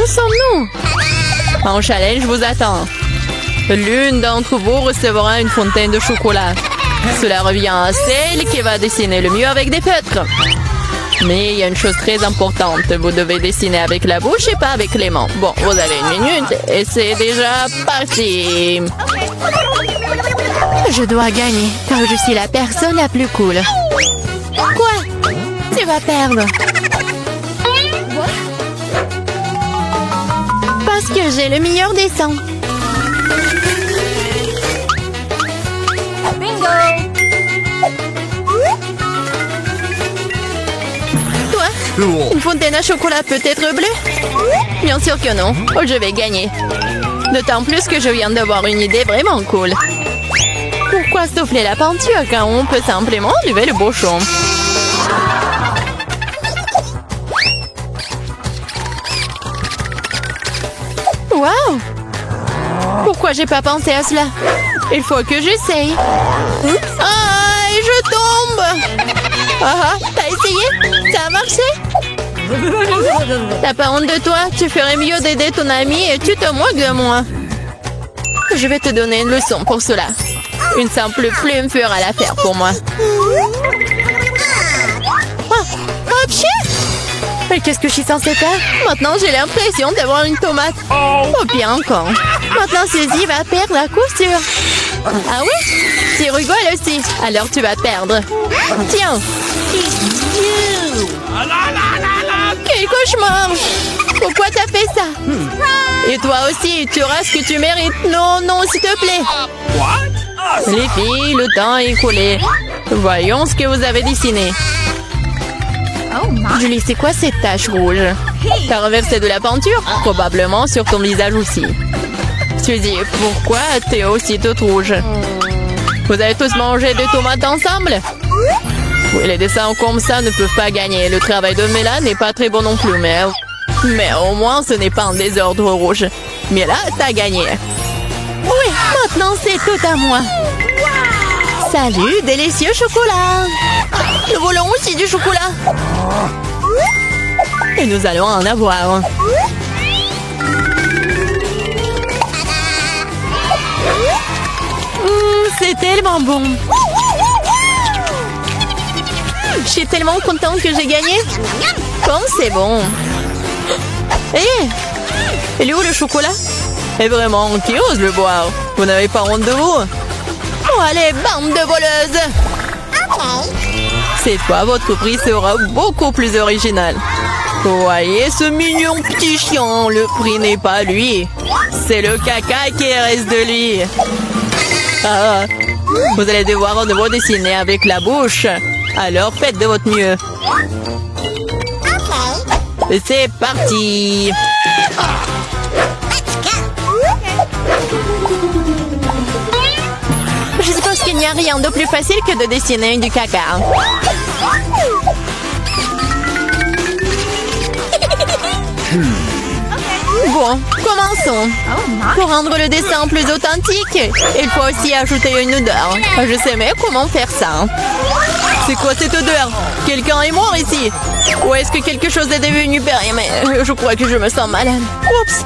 sommes-nous? Un challenge vous attend. L'une d'entre vous recevra une fontaine de chocolat. Cela revient à celle qui va dessiner le mieux avec des feutres. Mais il y a une chose très importante. Vous devez dessiner avec la bouche et pas avec les mains. Bon, vous avez 1 minute et c'est déjà parti. Je dois gagner car je suis la personne la plus cool. Quoi? Tu vas perdre. Parce que j'ai le meilleur dessin. Une fontaine à chocolat peut être bleue? Bien sûr que non. Oh, je vais gagner. D'autant plus que je viens d'avoir une idée vraiment cool. Pourquoi souffler la peinture quand on peut simplement enlever le bouchon? Waouh! Pourquoi j'ai pas pensé à cela? Il faut que j'essaye. Ah, et je tombe! Ah, t'as essayé? Ça a marché? T'as pas honte de toi? Tu ferais mieux d'aider ton ami et tu te moques de moi. Je vais te donner une leçon pour cela. Une simple plume fera l'affaire pour moi. Oh, mais qu'est-ce que je suis censée faire? Maintenant, j'ai l'impression d'avoir une tomate. Oh, bien encore. Maintenant, Suzy va perdre à coup sûr. Ah oui? Tu rigoles aussi. Alors, tu vas perdre. Tiens. Quel cauchemar! Pourquoi t'as fait ça? Et toi aussi, tu auras ce que tu mérites. Non, non, s'il te plaît. Les filles, le temps est écoulé. Voyons ce que vous avez dessiné. Julie, c'est quoi cette tache rouge? T'as renversé de la peinture? Probablement sur ton visage aussi. Suzy, pourquoi t'es aussi toute rouge? Vous avez tous mangé des tomates ensemble? Oui, les dessins comme ça ne peuvent pas gagner. Le travail de Mela n'est pas très bon non plus, mais au moins ce n'est pas un désordre rouge. Mais là, t'as gagné. Oui, maintenant c'est tout à moi. Salut, délicieux chocolat. Nous voulons aussi du chocolat. Et nous allons en avoir. C'est tellement bon. Je suis tellement contente que j'ai gagné. Comme c'est bon. Il est où le chocolat? Et vraiment, qui ose le boire? Vous n'avez pas honte de vous? Oh, allez, bande de voleuses! Cette fois, votre prix sera beaucoup plus original. Voyez ce mignon petit chien. Le prix n'est pas lui. C'est le caca qui reste de lui. Ah, vous allez devoir de nouveau dessiner avec la bouche. Alors faites de votre mieux. C'est parti. Je suppose qu'il n'y a rien de plus facile que de dessiner du caca. Bon, commençons. Pour rendre le dessin plus authentique, il faut aussi ajouter une odeur. Je sais mais comment faire ça. C'est quoi cette odeur? Quelqu'un est mort ici? Ou est-ce que quelque chose est devenu périmé? Mais je crois que je me sens malade. Oups!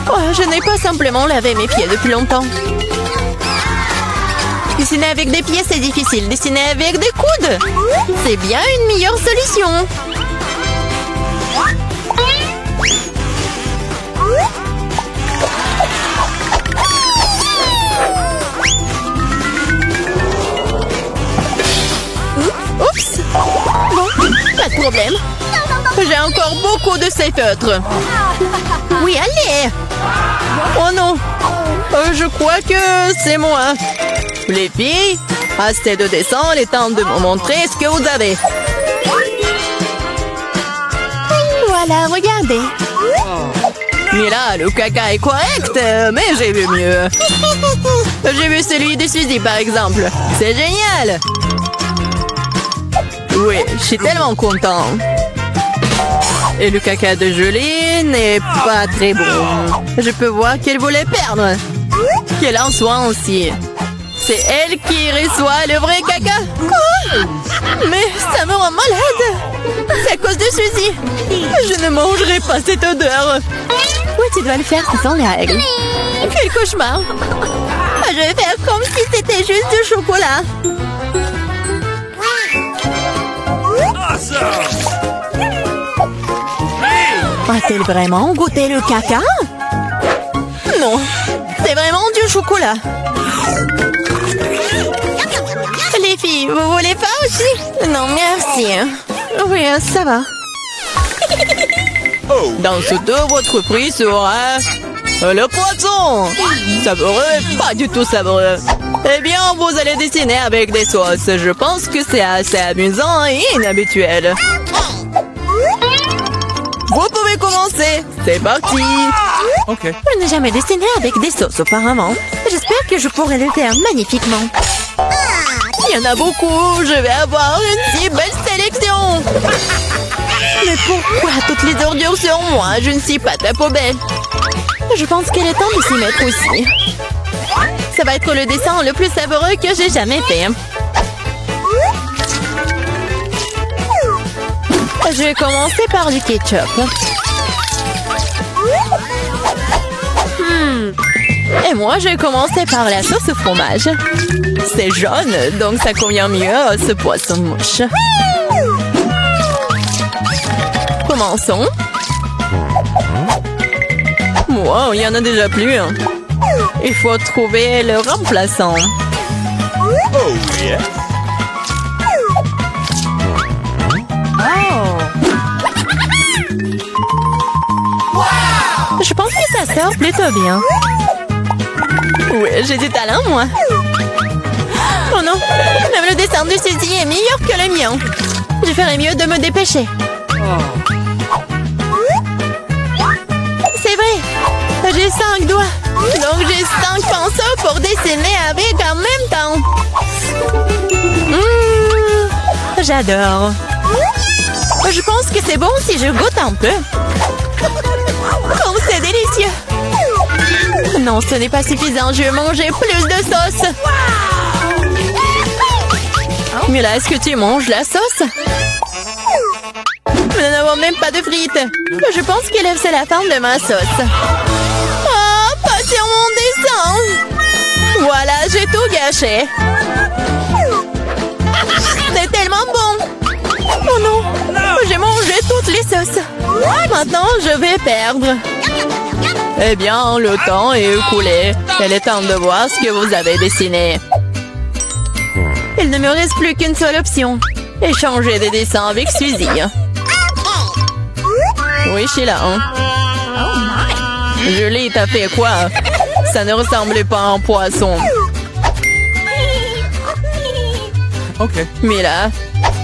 Oh, je n'ai pas simplement lavé mes pieds depuis longtemps. Dessiner avec des pieds, c'est difficile. Dessiner avec des coudes, c'est bien une meilleure solution. Oups! Bon, pas de problème. J'ai encore beaucoup de ces feutres. Oui, allez! Oh non! Je crois que c'est moi. Les filles, assez de dessin, il est temps de me montrer ce que vous avez. Voilà, regardez. Mais là, le caca est correct, mais j'ai vu mieux. J'ai vu celui de Suzy, par exemple. C'est génial! Oui, je suis tellement content. Et le caca de Julie n'est pas très bon. Je peux voir qu'elle voulait perdre. Qu'elle en soit aussi. C'est elle qui reçoit le vrai caca. Quoi? Mais ça me rend malade. C'est à cause de Suzy. Je ne mangerai pas cette odeur. Oui, tu dois le faire, ce sont les règles. Quel cauchemar! Je vais faire comme si c'était juste du chocolat. A-t-elle vraiment goûté le caca? Non, c'est vraiment du chocolat. Les filles, vous voulez pas aussi? Non, merci. Oui, ça va. Dans ce dos, votre prix sera... le poisson! Savoureux, pas du tout savoureux. Eh bien, vous allez dessiner avec des sauces. Je pense que c'est assez amusant et inhabituel. Vous pouvez commencer. C'est parti. Ok. Je n'ai jamais dessiné avec des sauces auparavant. J'espère que je pourrai le faire magnifiquement. Il y en a beaucoup. Je vais avoir une si belle sélection. Mais pourquoi toutes les ordures sur moi? Je ne suis pas ta poubelle. Je pense qu'il est temps de s'y mettre aussi. Ça va être le dessin le plus savoureux que j'ai jamais fait. Je vais commencer par du ketchup. Et moi, je vais commencer par la sauce au fromage. C'est jaune, donc ça convient mieux à ce poisson mouche. Commençons. Wow, il y en a déjà plus. Il faut trouver le remplaçant. Oh, yeah. Je pense que ça sort plutôt bien. Oui, j'ai du talent, moi. Oh non, même le dessin de Suzy est meilleur que le mien. Je ferais mieux de me dépêcher. C'est vrai, j'ai 5 doigts. Donc j'ai 5 pinceaux pour dessiner avec en même temps. J'adore. Je pense que c'est bon si je goûte un peu. Oh, c'est délicieux. Non, ce n'est pas suffisant. Je vais manger plus de sauce. Mais là, est-ce que tu manges la sauce? Nous n'avons même pas de frites. Je pense que c'est la fin de ma sauce. Oh, pas sur mon dessin. Voilà, j'ai tout gâché. C'est tellement bon. Oh non, j'ai mangé toutes les sauces. Maintenant, je vais perdre. Eh bien, le temps est écoulé. Il est temps de voir ce que vous avez dessiné. Il ne me reste plus qu'une seule option. Échanger des dessins avec Suzy. Oui, Sheila. Julie, t'as fait quoi? Ça ne ressemblait pas à un poisson. Ok. Mila,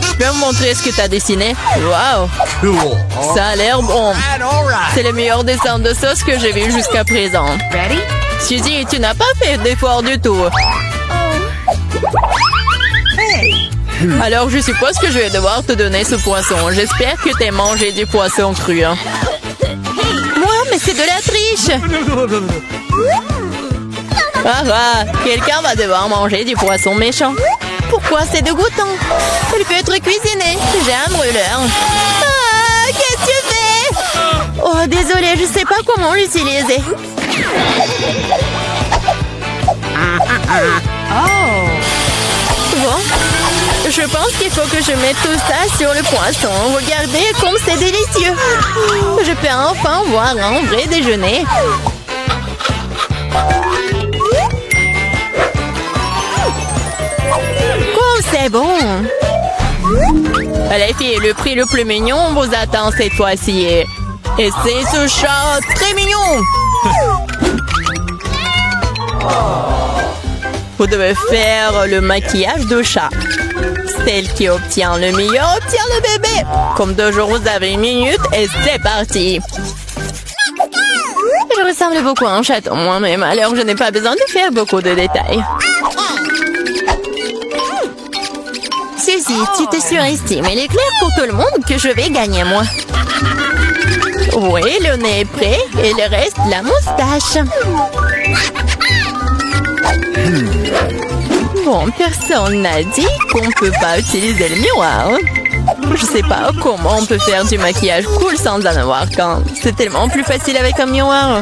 tu peux me montrer ce que t'as dessiné? Wow! Cool. Ça a l'air bon. C'est le meilleur dessin de sauce que j'ai vu jusqu'à présent. Ready? Suzy, tu n'as pas fait d'effort du tout. Alors, je suppose que je vais devoir te donner ce poisson. J'espère que t'as mangé du poisson cru. Moi, mais c'est de la triche! Ah, quelqu'un va devoir manger du poisson méchant. Pourquoi c'est dégoûtant? Il peut être cuisiné. J'ai un brûleur. Ah, qu'est-ce que tu fais? Oh, désolé, je sais pas comment l'utiliser. Bon, je pense qu'il faut que je mette tout ça sur le poisson. Regardez comme c'est délicieux. Je peux enfin voir un vrai déjeuner. Oh, c'est bon. Les filles, le prix le plus mignon vous attend cette fois-ci. Et c'est ce chat très mignon. Vous devez faire le maquillage de chat. Celle qui obtient le meilleur obtient le bébé. Comme toujours, vous avez 1 minute et c'est parti. Je ressemble beaucoup à un chaton moi-même, alors je n'ai pas besoin de faire beaucoup de détails. Suzy, tu te surestimes. Il est clair pour tout le monde que je vais gagner, moi. Oui, le nez est prêt et le reste, la moustache. Bon, personne n'a dit qu'on ne peut pas utiliser le miroir. Je sais pas comment on peut faire du maquillage cool sans en avoir qu'un. C'est tellement plus facile avec un miroir.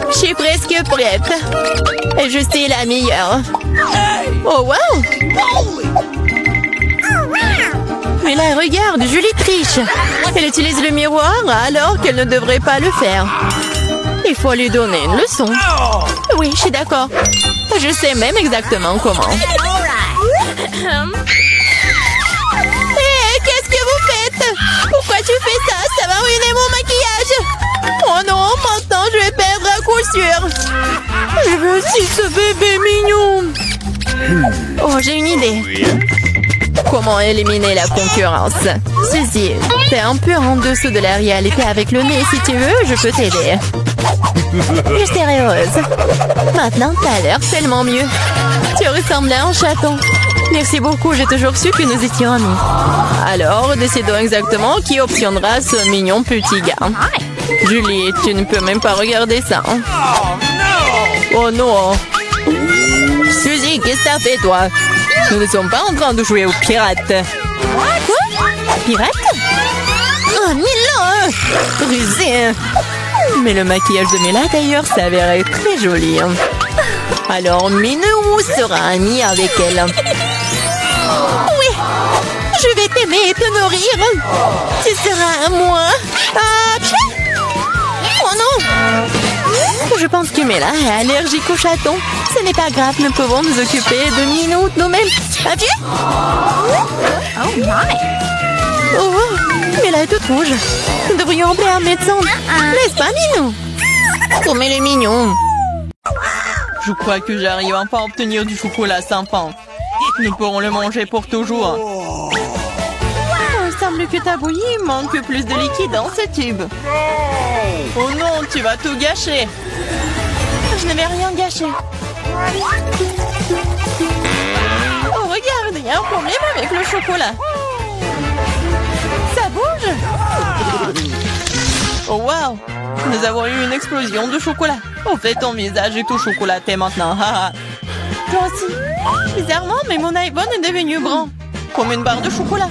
Je suis presque prête. Et je sais la meilleure. Oh wow! Mais là, regarde, Julie triche. Elle utilise le miroir alors qu'elle ne devrait pas le faire. Il faut lui donner une leçon. Oui, je suis d'accord. Je sais même exactement comment. Hé, qu'est-ce que vous faites? Pourquoi tu fais ça? Ça va ruiner mon maquillage. Oh non, maintenant je vais perdre à coup sûr. Je veux aussi ce bébé mignon. Oh, j'ai une idée. Comment éliminer la concurrence? Ceci, t'es un peu en dessous de la réalité avec le nez. Si tu veux, je peux t'aider. Je serai heureuse. Maintenant, t'as l'air tellement mieux. Tu ressembles à un chaton. Merci beaucoup, j'ai toujours su que nous étions amis. Alors, décidons exactement qui obtiendra ce mignon petit gars. Julie, tu ne peux même pas regarder ça. Oh non. Suzy, qu'est-ce que t'as fait, toi? Nous ne sommes pas en train de jouer aux pirates. Quoi? Pirates? Oh, Milan! Rusé! Mais le maquillage de Mila, d'ailleurs, s'avérait très joli. Alors, Minou sera amie avec elle. Oui! Je vais t'aimer et te nourrir. Tu seras à moi. Ah, oh non! Je pense que Mila est allergique aux chatons. Ce n'est pas grave, nous pouvons nous occuper de Minou nous-mêmes. Un pied? Oh my! Oh, Mila est toute rouge. Nous devrions appeler un médecin. N'est-ce pas, Minou? Oh, mais les mignons. Je crois que j'arrive enfin à obtenir du chocolat sympa. Nous pourrons le manger pour toujours. Oh, il semble que ta bouillie manque plus de liquide dans ce tube. Oh non, tu vas tout gâcher. Je ne vais rien gâcher. Oh, regarde, il y a un problème avec le chocolat. Ça bouge. Oh, wow. Nous avons eu une explosion de chocolat. En fait, ton visage est tout chocolaté maintenant. Toi aussi. Bizarrement, mais mon iPhone est devenu grand. Comme une barre de chocolat.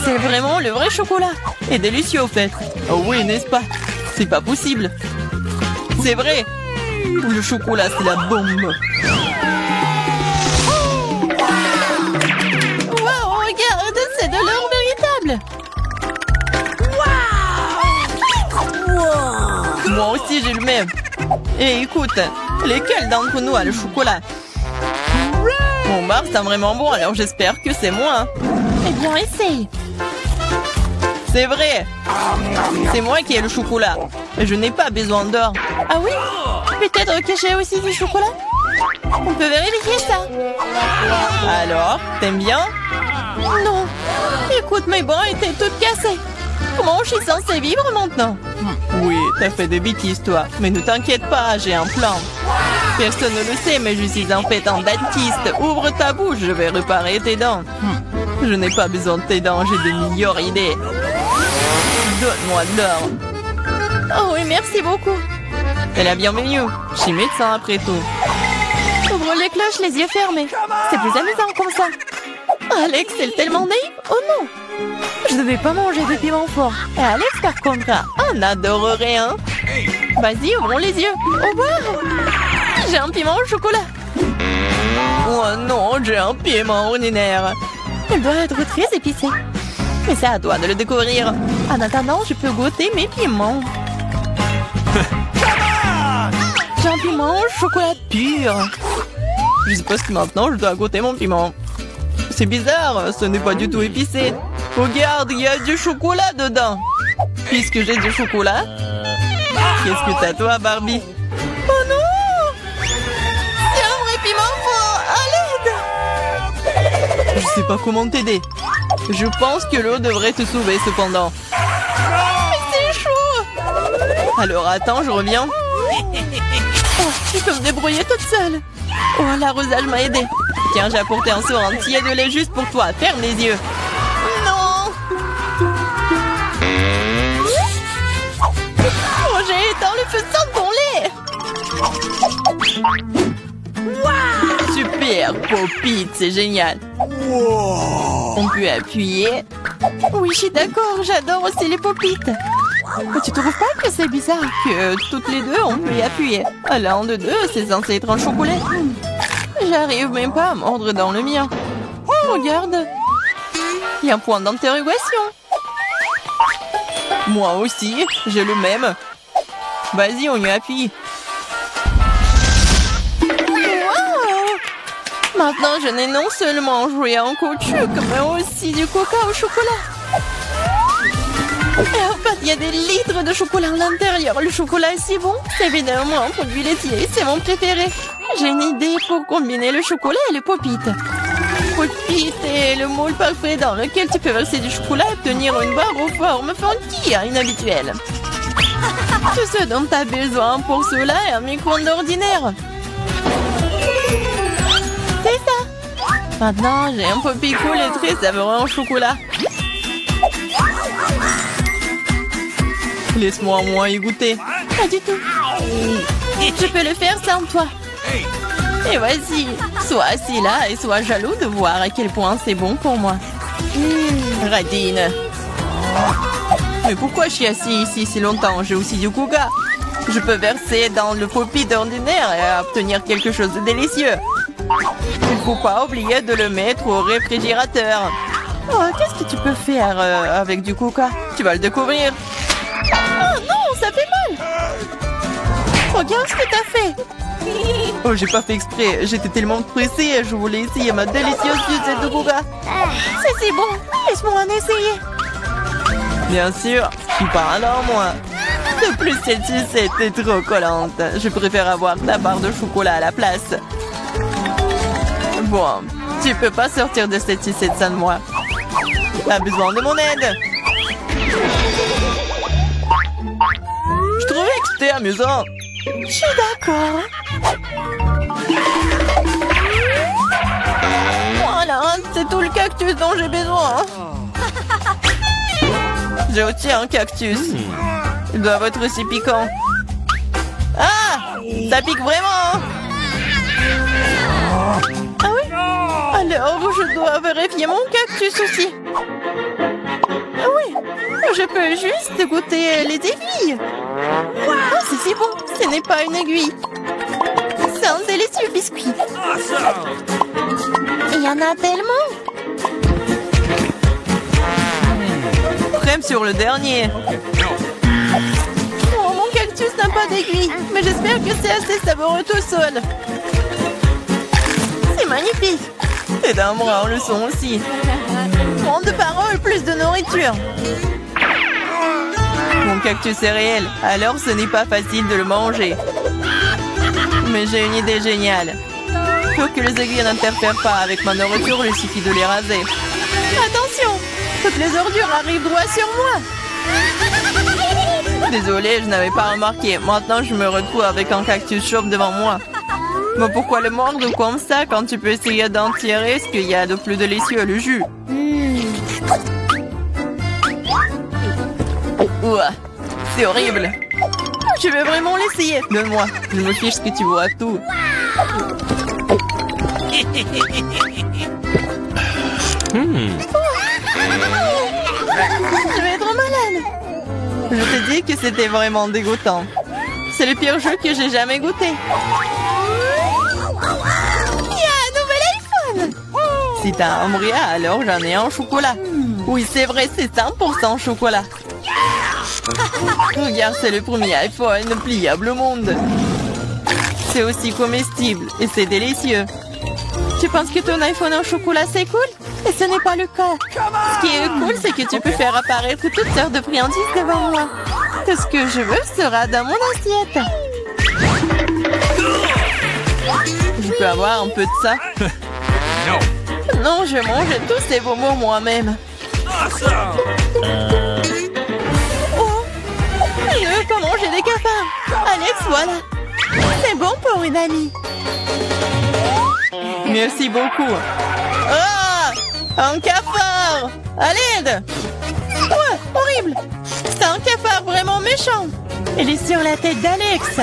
C'est vraiment le vrai chocolat. Et délicieux, au fait. Oh oui, n'est-ce pas? C'est pas possible. C'est vrai. Le chocolat, c'est la bombe. Wow, regarde, c'est de l'or véritable. Wow. Moi aussi, j'ai le même. Et écoute, lesquels d'entre nous a le chocolat? Mon bar, c'est vraiment bon, alors j'espère que c'est moi. Eh bien, essaye. C'est vrai. C'est moi qui ai le chocolat. Et je n'ai pas besoin d'or. Ah oui? Peut-être que j'ai aussi du chocolat? On peut vérifier ça. Alors, t'aimes bien? Non. Écoute, mes bras étaient toutes cassées. Comment je suis censée vivre maintenant? Oui, t'as fait des bêtises, toi. Mais ne t'inquiète pas, j'ai un plan. Personne ne le sait, mais je suis en fait un dentiste. Ouvre ta bouche, je vais réparer tes dents. Je n'ai pas besoin de tes dents, j'ai de meilleures idées. Donne-moi de l'or. Oh oui, merci beaucoup. C'est la bienvenue. Je suis médecin après tout. Ouvre les cloches, les yeux fermés. C'est plus amusant comme ça. Alex, c'est tellement naïf. Oh non. Je ne vais pas manger de piment fort. Et Alex, par contre, on adorerait, hein. Vas-y, ouvrons les yeux. Oh wow. J'ai un piment au chocolat. Oh non, j'ai un piment ordinaire. Il doit être très épicé. Mais c'est à toi de le découvrir. En attendant, je peux goûter mes piments. J'ai un piment au chocolat pur. Je suppose que maintenant, je dois goûter mon piment. C'est bizarre, ce n'est pas du tout épicé. Regarde, il y a du chocolat dedans. Puisque j'ai du chocolat, qu'est-ce que t'as toi, Barbie? Oh non! C'est un vrai piment fort! À l'aide! Je sais pas comment t'aider. Je pense que l'eau devrait te sauver cependant. Mais c'est chaud! Alors attends, je reviens. Oh, je peux me débrouiller toute seule. Oh, l'arrosage m'a aidé. Tiens, j'ai apporté un seau entier de lait juste pour toi. Ferme les yeux. Non! Oh, j'ai Attends, le feu sent ton lait. Wow! Super, Pop-It, c'est génial. Wow. On peut appuyer. Oui, je suis d'accord, j'adore aussi les Pop-It. Mais tu trouves pas que c'est bizarre que toutes les deux, on peut y appuyer? À l'un de deux, c'est censé être un chocolat. J'arrive même pas à mordre dans le mien. Oh, regarde. Il y a un point d'interrogation. Moi aussi, j'ai le même. Vas-y, on y appuie. Wow! Maintenant, je n'ai non seulement joué en caoutchouc, mais aussi du coca au chocolat. Et en fait, il y a des litres de chocolat à l'intérieur. Le chocolat est si bon. C'est évidemment un produit laitier. C'est mon préféré. J'ai une idée pour combiner le chocolat et le Pop-It. Pop-It est le moule parfait dans lequel tu peux verser du chocolat et obtenir une barre aux formes funky, inhabituelles. Tout ce dont tu as besoin pour cela est un micro-ondes ordinaire. C'est ça. Maintenant, j'ai un Pop-It cool et très savoureux en chocolat. Laisse-moi moi y goûter. Pas du tout. Je peux le faire sans toi. Et voici, sois assis là et sois jaloux de voir à quel point c'est bon pour moi. Radine. Mais pourquoi je suis assis ici si longtemps? J'ai aussi du coca. Je peux verser dans le Pop-It ordinaire et obtenir quelque chose de délicieux. Il ne faut pas oublier de le mettre au réfrigérateur. Oh, qu'est-ce que tu peux faire avec du coca? Tu vas le découvrir. Oh non, ça fait mal. Regarde ce que t'as fait. Oh, j'ai pas fait exprès. J'étais tellement pressée. Je voulais essayer ma délicieuse sucette de coca. C'est si bon. Laisse-moi en essayer. Bien sûr, je suis pas alors, moi. De plus, cette sucette est trop collante. Je préfère avoir ta barre de chocolat à la place. Bon, tu peux pas sortir de cette sucette sans moi. T'as besoin de mon aide. Je trouvais que c'était amusant. Je suis d'accord. Voilà, c'est tout le cactus dont j'ai besoin. J'ai aussi un cactus. Ils doivent être aussi piquants. Ah! Ça pique vraiment! Ah oui? Alors, je dois vérifier mon cactus aussi. Ah oui, je peux juste goûter les aiguilles. Wow, c'est si bon, ce n'est pas une aiguille. C'est un délicieux biscuit. Il y en a tellement. Crème sur le dernier. Oh, mon cactus n'a pas d'aiguille, mais j'espère que c'est assez savoureux tout seul. C'est magnifique. Et d'un bras, le son aussi. Moins de paroles, plus de nourriture. Mon cactus est réel, alors ce n'est pas facile de le manger. Mais j'ai une idée géniale. Pour que les aiguilles n'interfèrent pas avec ma nourriture, il suffit de les raser. Attention! Toutes les ordures arrivent droit sur moi. Désolée, je n'avais pas remarqué. Maintenant, je me retrouve avec un cactus chauve devant moi. Mais pourquoi le mordre comme ça quand tu peux essayer d'en tirer ce qu'il y a de plus délicieux, le jus? Ouah, c'est horrible. Je veux vraiment l'essayer. Donne-moi, je me fiche ce que tu vois tout. Je vais être malade. Je te dis que c'était vraiment dégoûtant. C'est le pire jeu que j'ai jamais goûté. Il y a un nouvel iPhone. Si t'as un bria, alors j'en ai un au chocolat. Oui, c'est vrai, c'est 100% chocolat. Regarde, c'est le premier iPhone pliable au monde. C'est aussi comestible et c'est délicieux. Tu penses que ton iPhone au chocolat c'est cool? Et ce n'est pas le cas. Ce qui est cool, c'est que tu peux faire apparaître toutes sortes de friandises devant moi. Tout ce que je veux sera dans mon assiette. Je peux avoir un peu de ça? Non, je mange tous ces bonbons moi-même. Oh, je ne veux pas manger des cafards. Alex, voilà. C'est bon pour une amie. Merci beaucoup. Ah! Un cafard! À l'aide! Ouais, horrible! C'est un cafard vraiment méchant! Elle est sur la tête d'Alex.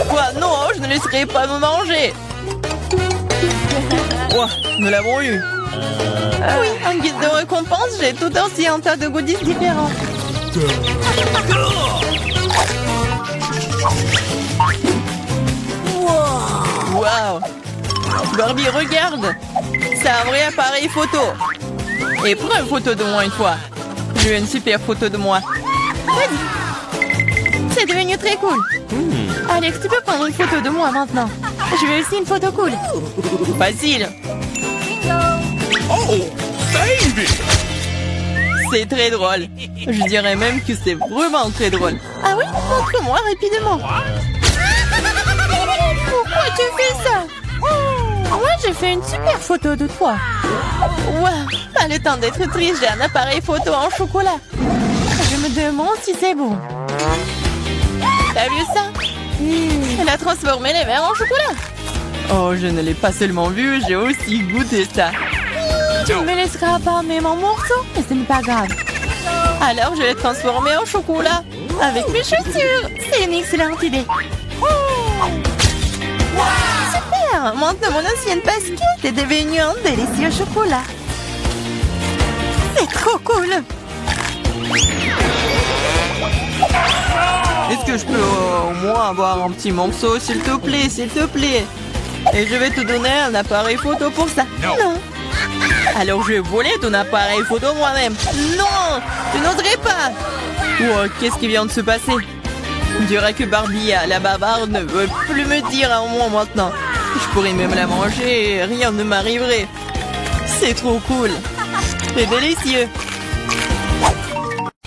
Quoi? Non, je ne laisserai pas me manger. Ouah, nous l'avons eu. Oui, en guise de récompense, j'ai tout aussi un tas de goodies différents. Wow. Barbie, regarde. C'est un vrai appareil photo. Et prends une photo de moi une fois. Je veux une super photo de moi. Vas-y. C'est devenu très cool. Alex, tu peux prendre une photo de moi maintenant. Je veux aussi une photo cool. Facile. Oh, baby! C'est très drôle. Je dirais même que c'est vraiment très drôle. Ah oui? Montre-moi rapidement. Pourquoi tu fais ça? Moi, j'ai fait une super photo de toi. Wow, pas le temps d'être triste, j'ai un appareil photo en chocolat. Je me demande si c'est bon. T'as vu ça? Elle a transformé les verres en chocolat. Oh, je ne l'ai pas seulement vu, j'ai aussi goûté ça. Tu ne me laisseras pas même en morceaux, mais ce n'est pas grave. Alors, je l'ai transformé en chocolat avec mes chaussures. C'est une excellente idée. Super! Maintenant, mon ancienne basket est devenue un délicieux chocolat. C'est trop cool! Est-ce que je peux au moins avoir un petit morceau, s'il te plaît, s'il te plaît? Et je vais te donner un appareil photo pour ça. Non. Alors je vais voler ton appareil photo moi-même. Non! Je n'oserais pas! Oh, qu'est-ce qui vient de se passer? On dirait que Barbie, la bavarde, ne veut plus me dire à moi maintenant. Je pourrais même la manger et rien ne m'arriverait. C'est trop cool. C'est délicieux.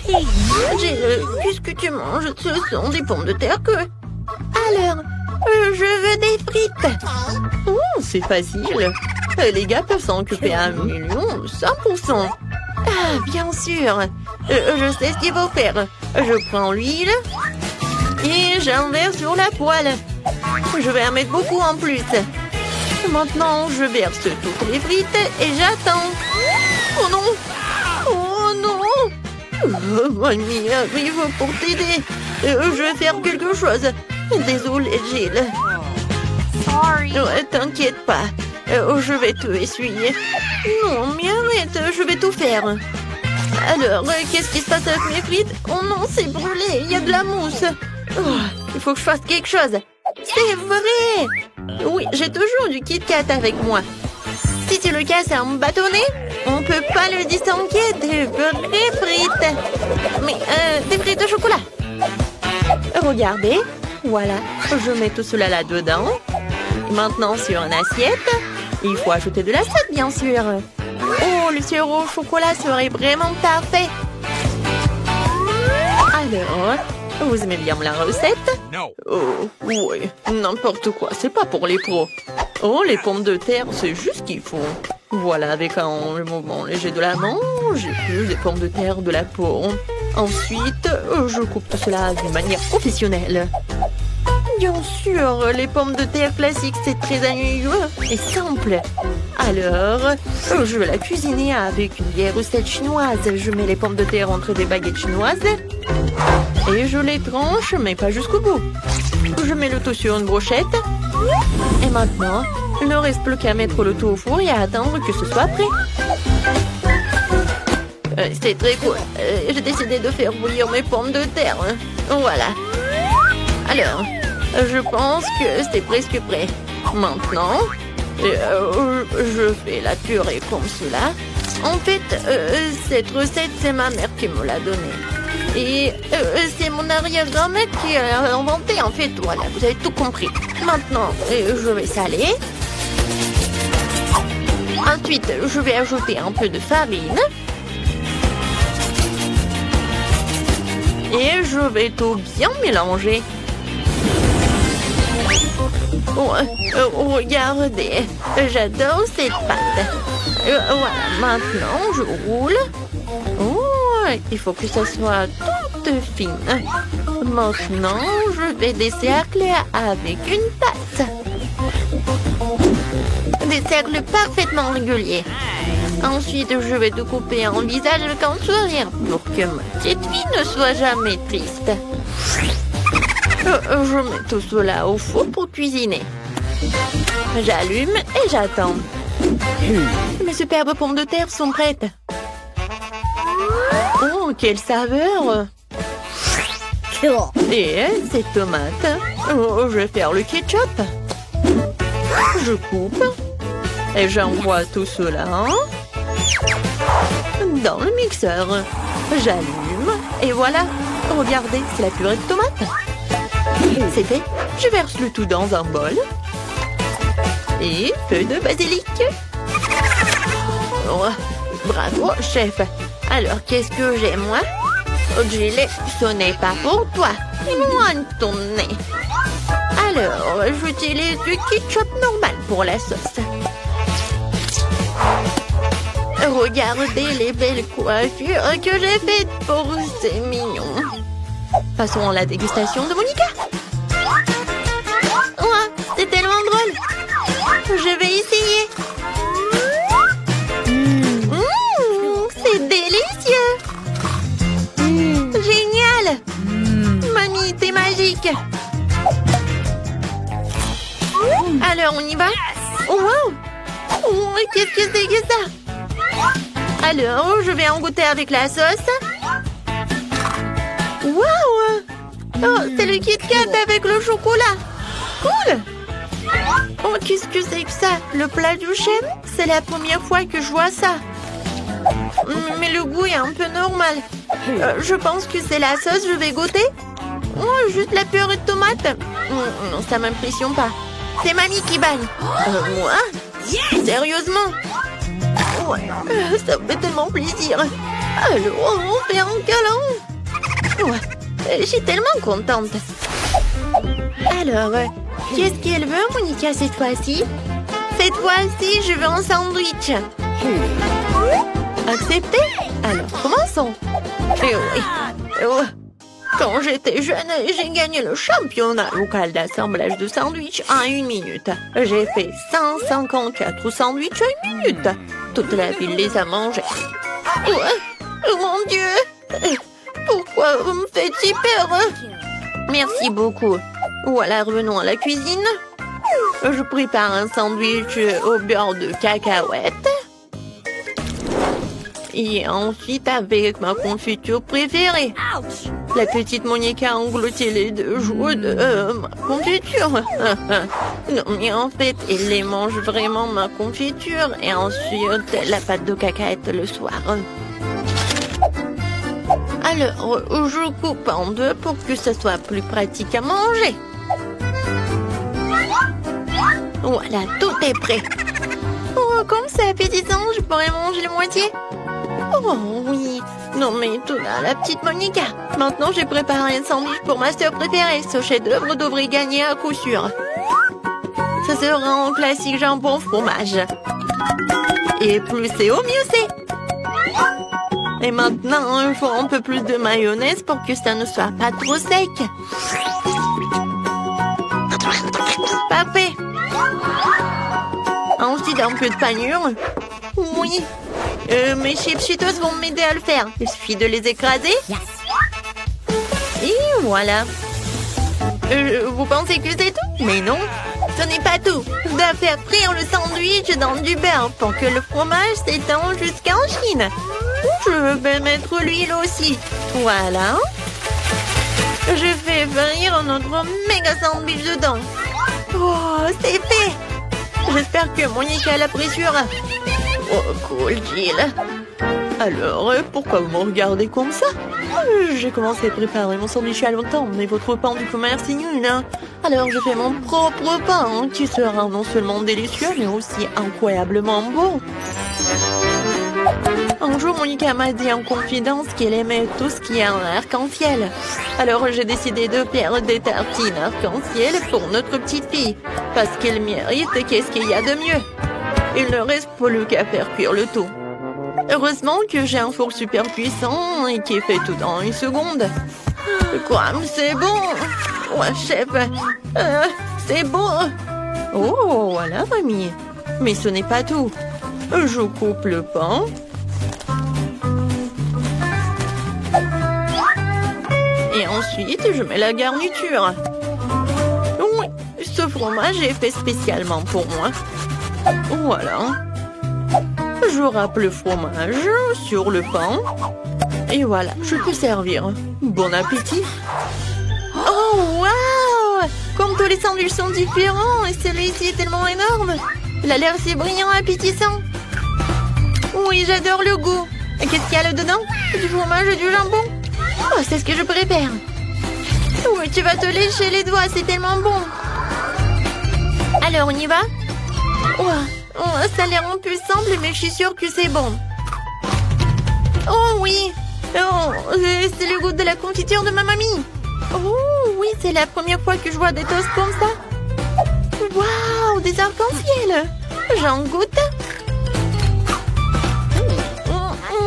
Hey, puisque tu manges, ce sont des pommes de terre que... Alors, je veux des frites. Oh, c'est facile. Les gars peuvent s'en occuper à 100%. Ah, bien sûr. Je sais ce qu'il faut faire. Je prends l'huile et j'enverse sur la poêle. Je vais en mettre beaucoup en plus. Maintenant, je verse toutes les frites et j'attends. Oh non! Oh non! Mamie arrive pour t'aider. Je vais faire quelque chose. Désolée, Gilles. Sorry. T'inquiète pas. Je vais te essuyer. Non, mais arrête, je vais tout faire. Alors, qu'est-ce qui se passe avec mes frites? Oh non, c'est brûlé, il y a de la mousse. Oh, il faut que je fasse quelque chose. C'est vrai! Oui, j'ai toujours du Kit Kat avec moi. Si tu le casses en bâtonnet, on peut pas le distinguer des vraies frites. Mais, des frites de chocolat. Regardez, voilà, je mets tout cela là-dedans. Maintenant, sur une assiette, il faut ajouter de l'assiette, bien sûr. Oh, le sirop au chocolat serait vraiment parfait. Alors, vous aimez bien la recette? Non. Oh, oui, n'importe quoi, c'est pas pour les pros. Oh, les pommes de terre, c'est juste ce qu'il faut. Voilà, avec un mouvement léger de la main, j'ai plus des pommes de terre de la peau. Ensuite, je coupe tout cela d'une manière professionnelle. Bien sûr, les pommes de terre classiques, c'est très ennuyeux et simple. Alors, je vais la cuisiner avec une vieille recette chinoise. Je mets les pommes de terre entre des baguettes chinoises et je les tranche, mais pas jusqu'au bout. Je mets le tout sur une brochette. Et maintenant, il ne reste plus qu'à mettre le tout au four et à attendre que ce soit prêt. C'est très cool. J'ai décidé de faire bouillir mes pommes de terre. Voilà. Alors, je pense que c'est presque prêt. Maintenant, je fais la purée comme cela. En fait, cette recette, c'est ma mère qui me l'a donnée. Et c'est mon arrière-grand-mère qui l'a inventée. En fait, voilà, vous avez tout compris. Maintenant, je vais saler. Ensuite, je vais ajouter un peu de farine. Et je vais tout bien mélanger. Regardez, j'adore cette pâte. Voilà, maintenant je roule. Oh, il faut que ça soit toute fine. Maintenant, je vais des cercles avec une pâte. Des cercles parfaitement réguliers. Ensuite, je vais te couper un visage avec un sourire pour que ma petite fille ne soit jamais triste. Je mets tout cela au four pour cuisiner. J'allume et j'attends. Mes superbes pommes de terre sont prêtes. Oh, quelle saveur! Et ces tomates. Oh, je vais faire le ketchup. Je coupe. Et j'envoie tout cela dans le mixeur. J'allume. Et voilà. Regardez, c'est la purée de tomates. C'est fait. Je verse le tout dans un bol. Et feu de basilic. Oh, bravo, chef. Alors, qu'est-ce que j'ai, moi? Gilet, ce n'est pas pour toi. Loin de ton nez. Alors, j'utilise du ketchup normal pour la sauce. Regardez les belles coiffures que j'ai faites pour ces mignons. Passons à la dégustation de Monica. Oh, c'est tellement drôle. Je vais essayer. C'est délicieux. Génial. Mamie, t'es magique. Alors, on y va? Oh, wow. Oh, qu'est-ce que c'est que ça? Alors, je vais en goûter avec la sauce. Wow! Oh, c'est le Kit Kat avec le chocolat. Cool! Oh, qu'est-ce que c'est que ça? Le plat du chef? C'est la première fois que je vois ça. Mais le goût est un peu normal. Je pense que c'est la sauce, je vais goûter. Oh, juste la purée de tomate. Non, ça m'impressionne pas. C'est mamie qui bagne. Moi? Sérieusement? Ouais, ça me fait tellement plaisir. Alors, on fait un câlin. Ouais, je suis tellement contente. Alors, qu'est-ce qu'elle veut, Monica, cette fois-ci? Cette fois-ci, je veux un sandwich. Accepté? Alors, commençons. Et oui. Quand j'étais jeune, j'ai gagné le championnat local d'assemblage de sandwichs en 1 minute. J'ai fait 154 sandwichs en 1 minute. Toute la ville les a mangés. Oh mon Dieu! Pourquoi vous me faites si peur? Merci beaucoup. Voilà, revenons à la cuisine. Je prépare un sandwich au beurre de cacahuète. Et ensuite avec ma confiture préférée. La petite Monica a englouti les 2 jours de ma confiture. Non, mais en fait, elle les mange vraiment, ma confiture. Et ensuite, la pâte de cacahuète le soir. Alors, je coupe en 2 pour que ce soit plus pratique à manger. Voilà, tout est prêt. Oh, comme c'est appétissant, je pourrais manger la moitié. Oh oui, non mais tout là, la petite Monica. Maintenant, j'ai préparé un sandwich pour ma sœur préférée. Ce chef-d'œuvre devrait gagner à coup sûr. Ça sera un classique jambon fromage. Et plus c'est au mieux c'est. Et maintenant, il faut un peu plus de mayonnaise pour que ça ne soit pas trop sec. Parfait. Ensuite, un peu de panure. Oui. Mes chips Cheetos vont m'aider à le faire. Il suffit de les écraser. Et voilà. Vous pensez que c'est tout? Mais non, ce n'est pas tout. Je dois faire frire le sandwich dans du beurre pour que le fromage s'étend jusqu'en Chine. Je vais mettre l'huile aussi. Voilà. Je fais frire notre méga sandwich dedans. Oh, c'est fait. J'espère que Monica l'appréciera. Oh, cool, Jill. Alors, pourquoi vous me regardez comme ça? J'ai commencé à préparer mon sandwich à longtemps, mais votre pain du commerce est nul, hein? Alors, je fais mon propre pain, qui sera non seulement délicieux, mais aussi incroyablement bon. Un jour, Monica m'a dit en confidence qu'elle aimait tout ce qui est en arc-en-ciel. Alors, j'ai décidé de faire des tartines arc-en-ciel pour notre petite fille. Parce qu'elle mérite, qu'est-ce qu'il y a de mieux? Il ne reste plus qu'à faire cuire le tout. Heureusement que j'ai un four super puissant et qui fait tout en 1 seconde. Quoi, c'est bon. Ouais, chef, c'est bon. Oh, voilà, mamie. Mais ce n'est pas tout. Je coupe le pain. Et ensuite, je mets la garniture. Oui, ce fromage est fait spécialement pour moi. Voilà. Je râpe le fromage sur le pain. Et voilà, je peux servir. Bon appétit. Oh, waouh! Comme tous les sandwichs sont différents, et celui-ci est tellement énorme. Il a l'air si brillant, appétissant. Oui, j'adore le goût. Qu'est-ce qu'il y a là-dedans? Du fromage et du jambon. Oh, c'est ce que je préfère. Oui, tu vas te lécher les doigts, c'est tellement bon. Alors, on y va? Oh, ça a l'air un peu simple, mais je suis sûre que c'est bon. Oh oui! Oh, c'est le goût de la confiture de ma mamie. Oh oui, c'est la première fois que je vois des toasts comme ça. Waouh, des arcs-en-ciel. J'en goûte.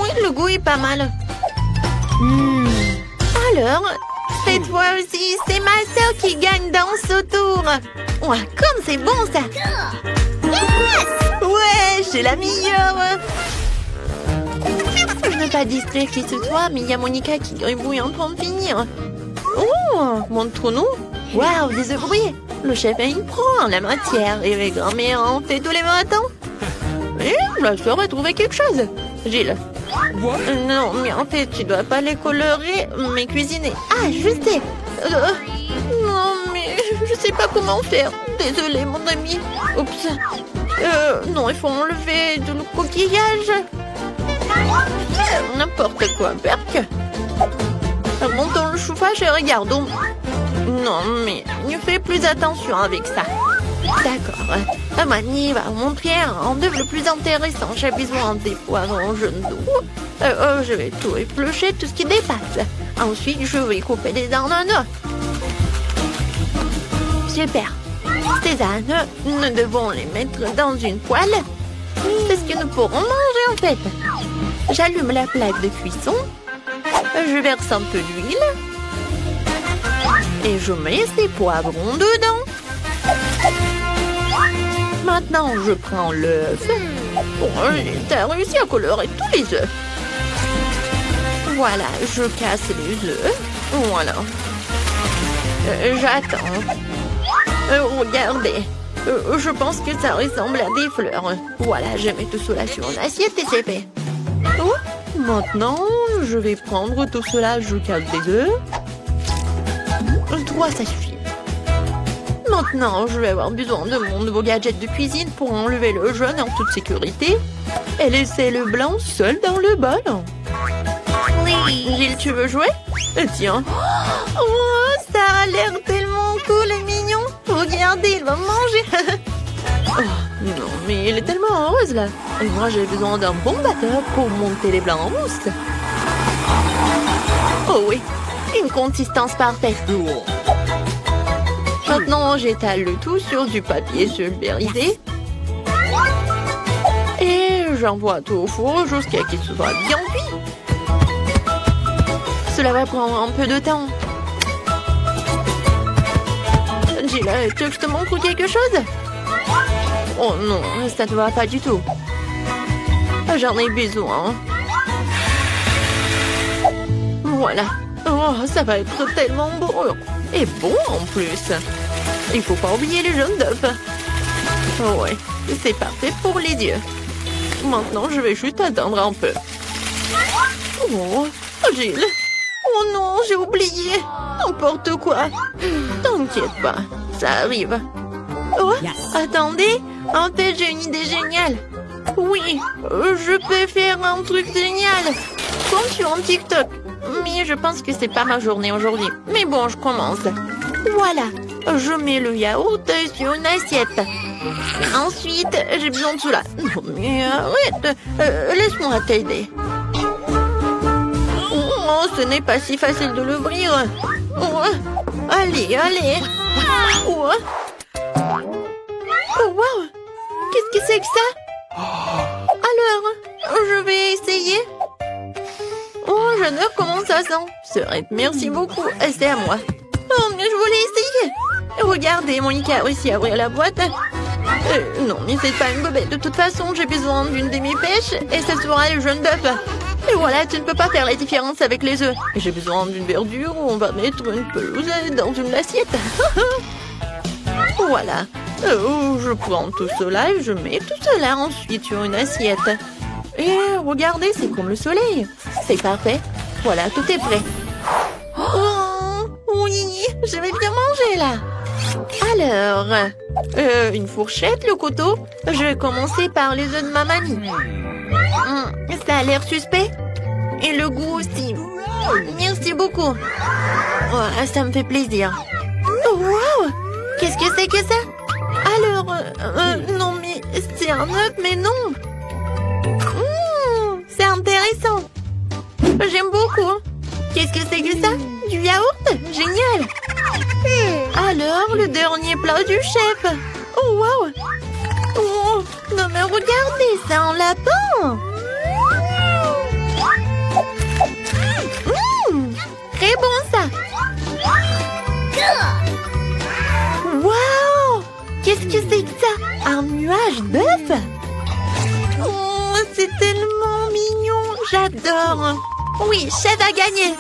Oui, le goût est pas mal. Alors, cette fois aussi, c'est ma soeur qui gagne dans ce tour. Ouais, comme c'est bon ça. Ouais, j'ai la meilleure. Je ne veux pas distraire qui ce soit, mais il y a Monica qui gribouille en train de finir. Oh, montre-nous. Waouh, des œufs brouillés. Le chef est une pro en la matière et les grand-mères en fait tous les matins. Et la soeur a trouvé quelque chose. Gilles. Non, mais en fait, tu dois pas les colorer, mais cuisiner. Ah, je sais. Non, mais je sais pas comment faire. Désolée, mon ami. Oups. Non, il faut enlever le coquillage. N'importe quoi, Berk. Montons le chauffage et regardons. Non, mais ne fais plus attention avec ça. D'accord. Mani va vous montrer un œuvre le plus intéressant. J'ai besoin des poivrons jaunes d'eau. Je vais tout éplucher, tout ce qui dépasse. Ensuite, je vais couper des ananas. Super. Ces ananas, nous devons les mettre dans une poêle. C'est ce que nous pourrons manger en fait. J'allume la plaque de cuisson. Je verse un peu d'huile. Et je mets ces poivrons dedans. Maintenant, je prends l'œuf. Bon, t'as réussi à colorer tous les œufs. Voilà, je casse les œufs. Voilà. J'attends. Regardez. Je pense que ça ressemble à des fleurs. Voilà, je mets tout cela sur une assiette et c'est fait. Oh, maintenant, je vais prendre tout cela, je casse des œufs. 3, ça suffit. Maintenant, je vais avoir besoin de mon nouveau gadget de cuisine pour enlever le jaune en toute sécurité et laisser le blanc seul dans le bol. Oui. Gilles, tu veux jouer? Tiens. Oh, ça a l'air tellement cool et mignon. Regardez, il va manger. Oh, non, mais il est tellement heureuse là. Et moi, j'ai besoin d'un bon batteur pour monter les blancs en mousse. Oh oui, une consistance parfaite. Maintenant, j'étale le tout sur du papier sulfurisé. Et j'envoie tout au four jusqu'à ce qu'il soit bien cuit. Cela va prendre un peu de temps. Gilles, tu veux que je te montre quelque chose? Oh non, ça ne va pas du tout. J'en ai besoin. Voilà. Oh, ça va être tellement beau. Et bon en plus. Il faut pas oublier le jaune d'œuf. Oh ouais, c'est parfait pour les yeux. Maintenant, je vais juste attendre un peu. Oh, Gilles. Oh non, j'ai oublié. N'importe quoi. T'inquiète pas, ça arrive. Oh, attendez. En fait, j'ai une idée géniale. Oui, je peux faire un truc génial. Comme sur un TikTok. Mais je pense que c'est pas ma journée aujourd'hui. Mais bon, je commence. Voilà. Je mets le yaourt sur une assiette. Ensuite, j'ai besoin de cela. Non, mais arrête. Laisse-moi t'aider. Oh, ce n'est pas si facile de l'ouvrir. Oh, allez, allez. Oh, oh wow. Qu'est-ce que c'est que ça? Alors, je vais essayer. Oh, j'adore comment ça sent. Sœurette, merci beaucoup. C'est à moi. Oh, mais je voulais essayer. Regardez, Monica a réussi à ouvrir la boîte. Non, mais c'est pas une bobette. De toute façon, j'ai besoin d'une demi-pêche et ce sera le jaune d'œuf. Et voilà, tu ne peux pas faire la différence avec les œufs. J'ai besoin d'une verdure. On va mettre une pelouse dans une assiette. Voilà. Je prends tout cela et je mets tout cela ensuite sur une assiette. Et regardez, c'est comme le soleil. C'est parfait. Voilà, tout est prêt. Oh, oui, je vais bien manger là. Alors, une fourchette, le couteau. Je vais commencer par les œufs de ma mamie. Ça a l'air suspect. Et le goût aussi. Merci beaucoup. Oh, ça me fait plaisir. Oh, wow! Qu'est-ce que c'est que ça? Alors, non mais c'est un œuf, mais non. C'est intéressant. J'aime beaucoup. Qu'est-ce que c'est que ça? Du yaourt? Génial. Alors, le dernier plat du chef. Oh, wow. Oh, non mais regardez, c'est un lapin. Très bon ça. Wow. Qu'est-ce que c'est que ça? Un nuage d'œufs? Oh, c'est tellement mignon. J'adore. Oui, chef a gagné.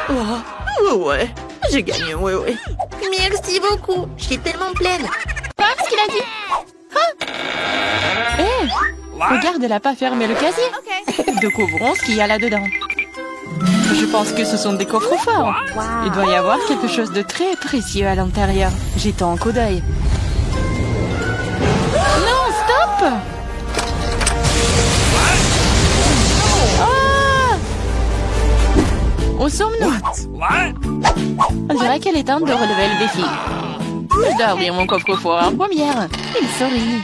Oh, ouais. J'ai gagné, ouais. Merci beaucoup. Je suis tellement pleine. Quoi? Ce qu'il a dit? Regarde, elle n'a pas fermé le casier. Découvrons ce qu'il y a là-dedans. Je pense que ce sont des coffres forts. Il doit y avoir quelque chose de très précieux à l'intérieur. Jetons un coup d'œil. Non, stop! Ah! Où sommes-nous? On dirait qu'elle est temps de relever le défi. Je dois ouvrir mon coffre-fort en première. Il sourit.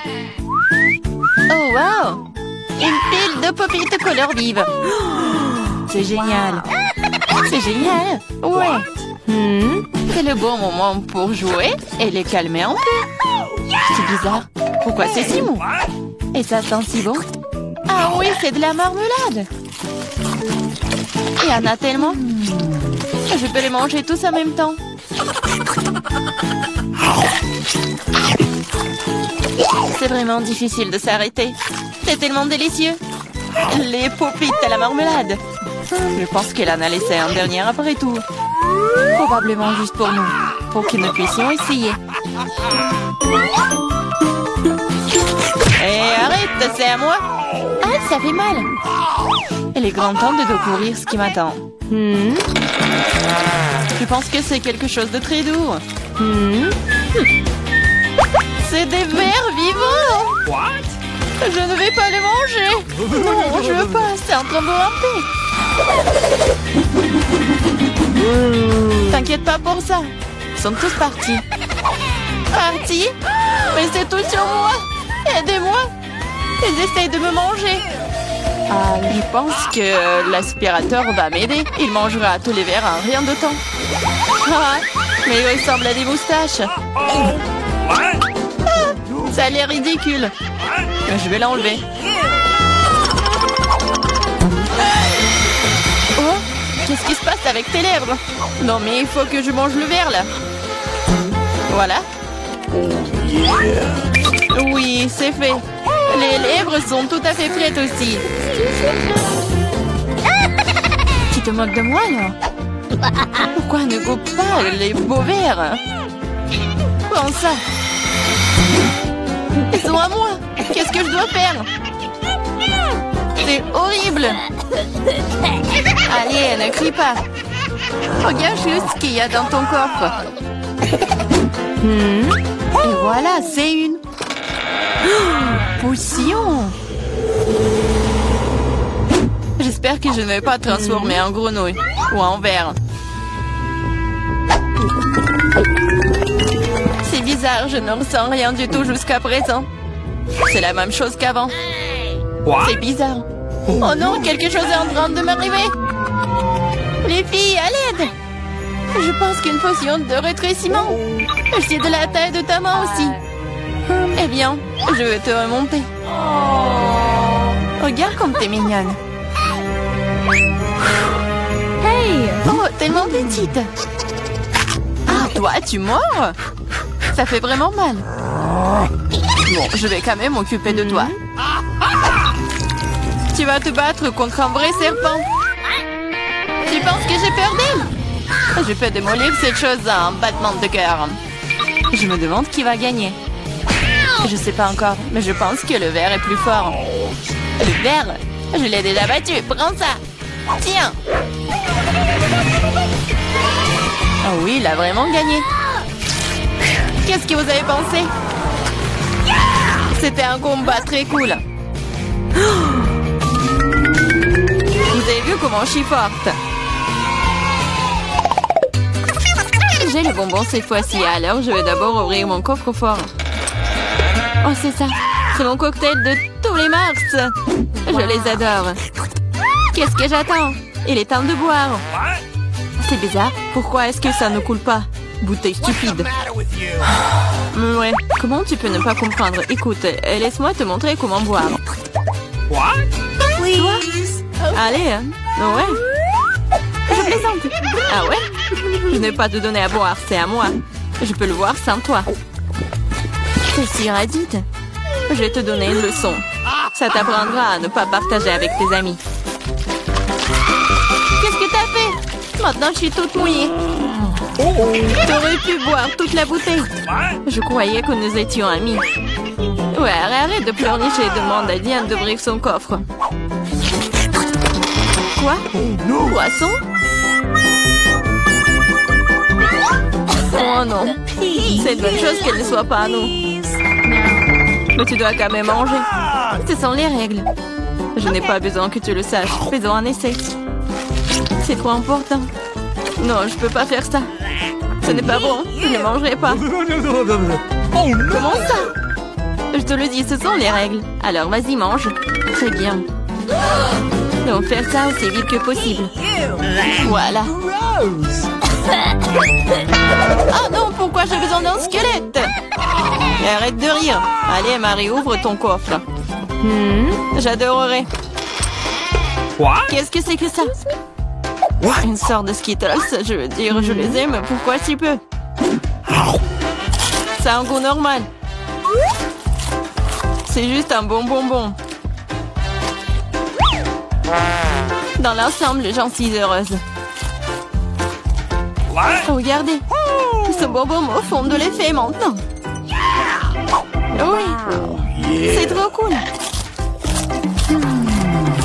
Oh, wow! Une pile de pop-it couleur vive. C'est génial. C'est génial. Ouais. C'est le bon moment pour jouer et les calmer un peu. C'est bizarre. Pourquoi c'est si mou? Et ça sent si bon. Ah oui, c'est de la marmelade. Il y en a tellement. Je peux les manger tous en même temps. C'est vraiment difficile de s'arrêter. C'est tellement délicieux. Les pop-it à la marmelade. Je pense qu'elle en a laissé un dernier après tout. Probablement juste pour nous. Pour que nous puissions essayer. Hé, arrête, c'est à moi. Ah, ça fait mal. Il est grand temps de découvrir ce qui m'attend. Je pense que c'est quelque chose de très doux. C'est des vers vivants. Je ne vais pas les manger. Non, je veux pas. C'est en train de ramper. T'inquiète pas pour ça. Ils sont tous partis. Partis? Mais c'est tout sur moi. Aidez-moi. Ils essayent de me manger. Ah, je pense que l'aspirateur va m'aider. Il mangera tous les verres en rien de temps. Ah, mais il ressemble à des moustaches. Ça a l'air ridicule. Je vais l'enlever. Oh, qu'est-ce qui se passe avec tes lèvres? Non, mais il faut que je mange le verre, là. Voilà. Oui, c'est fait. Les lèvres sont tout à fait prêtes aussi. Tu te moques de moi, là? Pourquoi ne goûte pas les beaux verres? Prends ça. Ils sont à moi. Qu'est-ce que je dois faire? C'est horrible. Allez, ne crie pas. Regarde juste ce qu'il y a dans ton coffre. Et voilà, c'est une potion. J'espère que je ne vais pas transformer en grenouille ou en ver. C'est bizarre, je ne ressens rien du tout jusqu'à présent. C'est la même chose qu'avant. C'est bizarre. Oh non, quelque chose est en train de m'arriver. Les filles, à l'aide. Je pense qu'une potion de rétrécissement. C'est de la taille de ta main aussi. Eh bien, je vais te remonter. Regarde comme t'es mignonne. Hey! Oh, tellement petite. Ah, toi, tu mords? Ça fait vraiment mal. Bon, je vais quand même m'occuper de toi. Tu vas te battre contre un vrai serpent. Tu penses que j'ai peur d'elle? Je peux démolir cette chose à un battement de cœur. Je me demande qui va gagner. Je sais pas encore, mais je pense que le ver est plus fort. Le ver? Je l'ai déjà battu. Prends ça. Tiens. Oh oui, il a vraiment gagné. Qu'est-ce que vous avez pensé? C'était un combat très cool. Vous avez vu comment je suis forte? J'ai le bonbon cette fois-ci, alors je vais d'abord ouvrir mon coffre-fort. Oh, c'est ça. C'est mon cocktail de tous les mars. Je les adore. Qu'est-ce que j'attends? Il est temps de boire. C'est bizarre. Pourquoi est-ce que ça ne coule pas? Bouteille stupide. Ouais. Comment tu peux ne pas comprendre? Écoute, laisse-moi te montrer comment boire. Toi? Allez, hein? Ouais. Je plaisante. Ah ouais? Je n'ai pas te donner à boire, c'est à moi. Je peux le voir sans toi. T'es si radite. Je vais te donner une leçon. Ça t'apprendra à ne pas partager avec tes amis. Qu'est-ce que t'as fait? Maintenant, je suis toute mouillée. T'aurais pu boire toute la bouteille. Je croyais que nous étions amis. Ouais, arrête de pleurnicher et demande à Diane d'ouvrir son coffre. Quoi? Poisson? Oh non. C'est une bonne chose qu'elle ne soit pas à nous. Mais tu dois quand même manger. Ce sont les règles. Je n'ai pas besoin que tu le saches. Faisons un essai. C'est trop important. Non, je peux pas faire ça. Ce n'est pas bon. Je ne mangerai pas. Comment ça? Je te le dis, ce sont les règles. Alors vas-y, mange. Très bien. Donc faire ça aussi vite que possible. Voilà. Oh non, pourquoi j'ai besoin d'un squelette? Arrête de rire. Allez, Marie, ouvre ton coffre. J'adorerais. Qu'est-ce que c'est que ça? Une sorte de Skittles, je veux dire, je les aime. Pourquoi si peu? Ça a un goût normal. C'est juste un bon bonbon. Dans l'ensemble, j'en suis heureuse. Regardez. Ce bonbon me font de l'effet maintenant. Oui. C'est trop cool.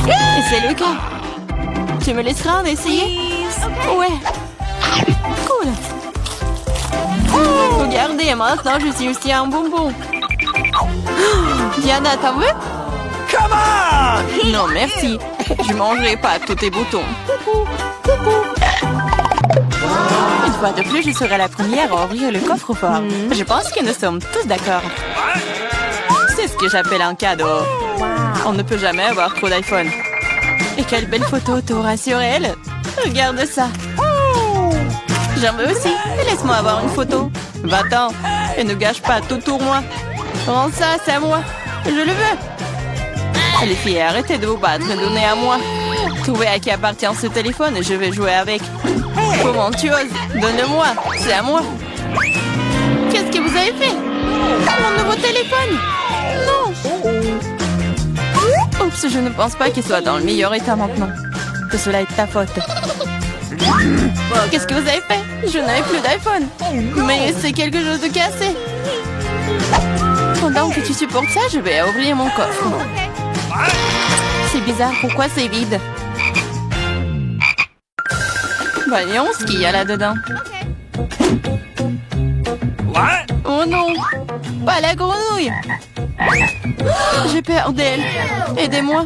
Et c'est le cas. Tu me laisseras en essayer? Ouais. Cool. Regardez, maintenant je suis aussi un bonbon. Diana, t'en veux? Come on! Non, merci. Je mangerai pas tous tes boutons. Une fois de plus, je serai la première à ouvrir le coffre-fort. Je pense que nous sommes tous d'accord. C'est ce que j'appelle un cadeau. On ne peut jamais avoir trop d'iPhone. Et quelle belle photo t'auras sur elle. Regarde ça. J'en veux aussi. Laisse-moi avoir une photo. Va-t'en. Et ne gâche pas tout pour moi. Rends ça, c'est à moi. Je le veux. Les filles, arrêtez de vous battre. Donnez à moi. Trouvez à qui appartient ce téléphone et je vais jouer avec. Comment tu oses? Donne-le-moi. C'est à moi. Qu'est-ce que vous avez fait? Mon nouveau téléphone? Non. Oups, je ne pense pas qu'il soit dans le meilleur état maintenant. Que cela est ta faute. Qu'est-ce que vous avez fait? Je n'avais plus d'iPhone. Mais c'est quelque chose de cassé. Pendant que tu supportes ça, je vais ouvrir mon coffre. C'est bizarre, pourquoi c'est vide? Voyons ce qu'il y a là-dedans. Oh non! Pas la grenouille! J'ai peur d'elle. Aidez-moi.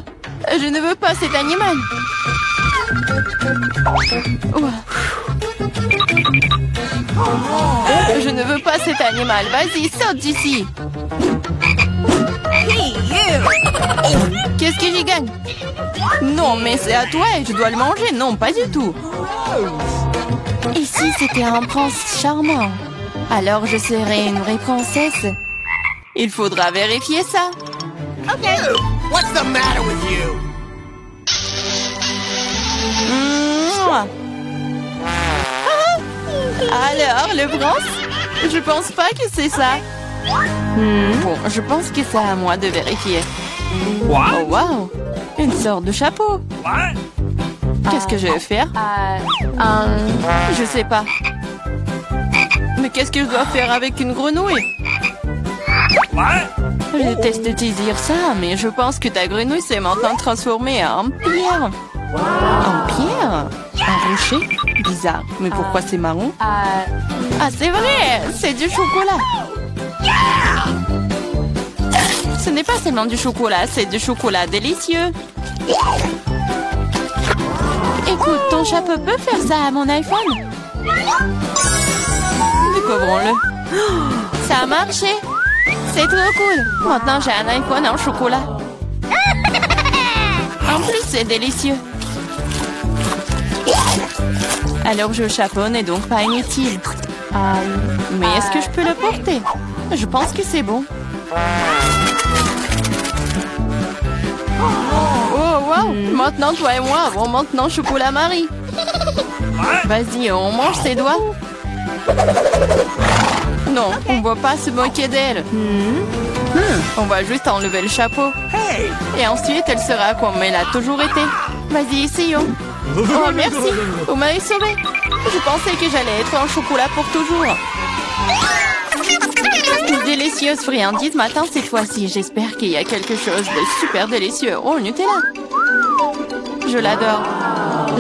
Je ne veux pas cet animal. Je ne veux pas cet animal. Vas-y, saute d'ici. Qu'est-ce que j'y gagne? Non, mais c'est à toi et je dois le manger. Non, pas du tout. Et si c'était un prince charmant? Alors je serais une vraie princesse. Il faudra vérifier ça. Ok. What's the matter with you? Alors, le prince? Je pense pas que c'est ça. Bon, je pense que c'est à moi de vérifier. Oh, wow! Une sorte de chapeau. Qu'est-ce que je vais faire? Je sais pas. Mais qu'est-ce que je dois faire avec une grenouille? Je déteste te dire ça, mais je pense que ta grenouille s'est maintenant transformée en pierre. En pierre? Un rocher? Bizarre. Mais pourquoi c'est marron? Ah, c'est vrai! C'est du chocolat! Ce n'est pas seulement du chocolat, c'est du chocolat délicieux. Écoute, ton chapeau peut faire ça à mon iPhone? Découvrons-le. Ça a marché! C'est trop cool! Maintenant, j'ai un iPhone en chocolat. En plus, c'est délicieux. Alors, le chapeau n'est donc pas inutile. Mais est-ce que je peux le porter? Je pense que c'est bon. Oh, wow! Maintenant, toi et moi avons maintenant chocolat Marie. Vas-y, on mange ses doigts. Non, on va pas se moquer d'elle. On va juste enlever le chapeau. Et ensuite, elle sera comme elle a toujours été. Vas-y, essayons. Oh, merci. Vous m'avez sauvé. Je pensais que j'allais être en chocolat pour toujours. Une délicieuse friandise matin cette fois-ci. J'espère qu'il y a quelque chose de super délicieux. Oh, Nutella. Je l'adore.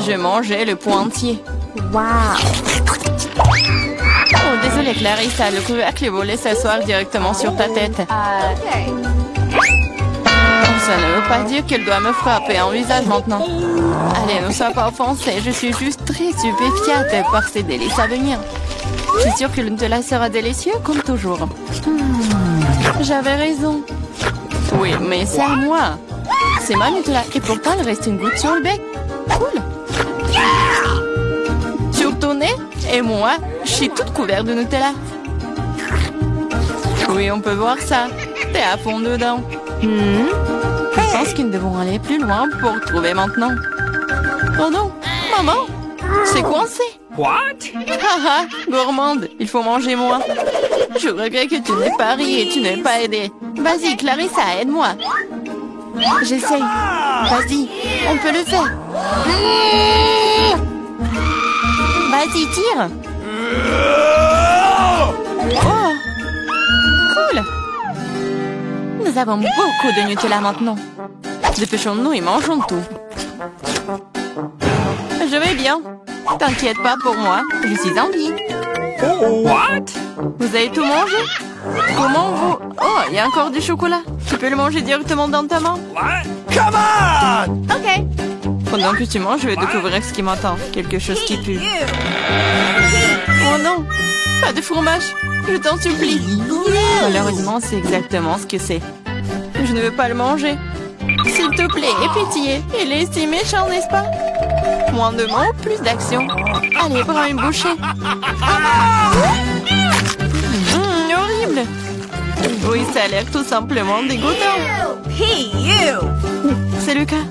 Je mangeais le pot entier. Wow. Oh, désolé Clarissa, le couvercle est volé s'asseoir directement sur ta tête. Ça ne veut pas dire qu'elle doit me frapper en visage maintenant. Allez, ne sois pas offensée, je suis juste très stupéfiante par ces délices à venir. Je suis sûre que le Nutella sera délicieux comme toujours. J'avais raison. Oui, mais c'est à moi. C'est ma Nutella et pourtant il reste une goutte sur le bec. Cool. Sur ton nez? Et moi, je suis toute couverte de Nutella. Oui, on peut voir ça. T'es à fond dedans. Je pense que nous devons aller plus loin pour trouver maintenant. Oh non, maman, c'est coincé. What? Haha, gourmande, il faut manger moins. Je regrette que tu n'aies pas ri et tu n'aies pas aidé. Vas-y, Clarissa, aide-moi. J'essaye. Vas-y, on peut le faire. Vas-y, tire. Oh, cool. Nous avons beaucoup de Nutella maintenant. Dépêchons-nous et mangeons tout. Je vais bien. T'inquiète pas pour moi, je suis en vie. What? Vous avez tout mangé? Comment vous... Oh, il y a encore du chocolat. Tu peux le manger directement dans ta main? Come on! Ok. Pendant que tu manges, je vais découvrir ce qui m'attend. Quelque chose qui pue. Oh non, pas de fromage. Je t'en supplie. Malheureusement, c'est exactement ce que c'est. Je ne veux pas le manger. S'il te plaît, aie pitié. Il est si méchant, n'est-ce pas? Moins de mots, plus d'action. Allez, prends une bouchée. Horrible. Oui, ça a l'air tout simplement dégoûtant. Hey, you! C'est le cas.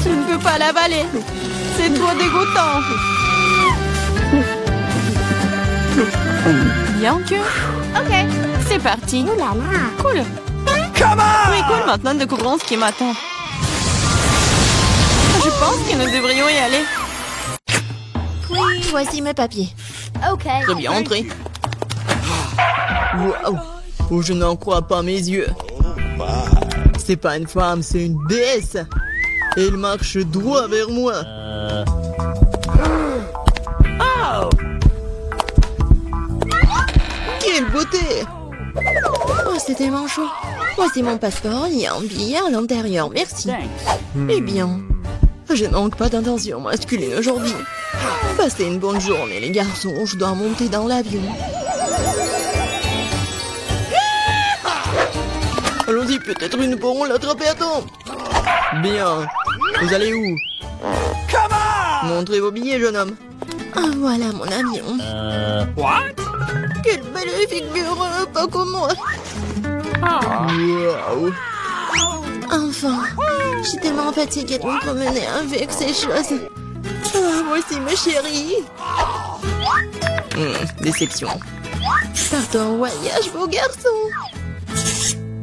Je ne peux pas l'avaler. C'est trop dégoûtant. Bien que... Ok, c'est parti. Oh là là! Cool. Come on! Oui, cool. Maintenant, découvrons ce qui m'attend. Je pense que nous devrions y aller. Voici mes papiers. OK. Très bien entré. Waouh! Oh, je n'en crois pas mes yeux. C'est pas une femme, c'est une déesse. Et elle marche droit vers moi. Oh! Quelle beauté! Oh, c'est tellement chaud. Voici mon passeport, il y a un billet à l'intérieur, merci. Eh bien, je manque pas d'intention masculine aujourd'hui. Passez une bonne journée, les garçons, je dois monter dans l'avion. Allons-y, peut-être nous pourrons l'attraper à temps. Bien. Vous allez où? Come on! Montrez vos billets, jeune homme. Ah, voilà mon avion. What? Quelle belle figure, pas comme moi. Wow. Enfin, je suis tellement fatiguée de me promener avec ces choses. Ah, voici mes chéris. Déception. Partons en voyage, beau garçon.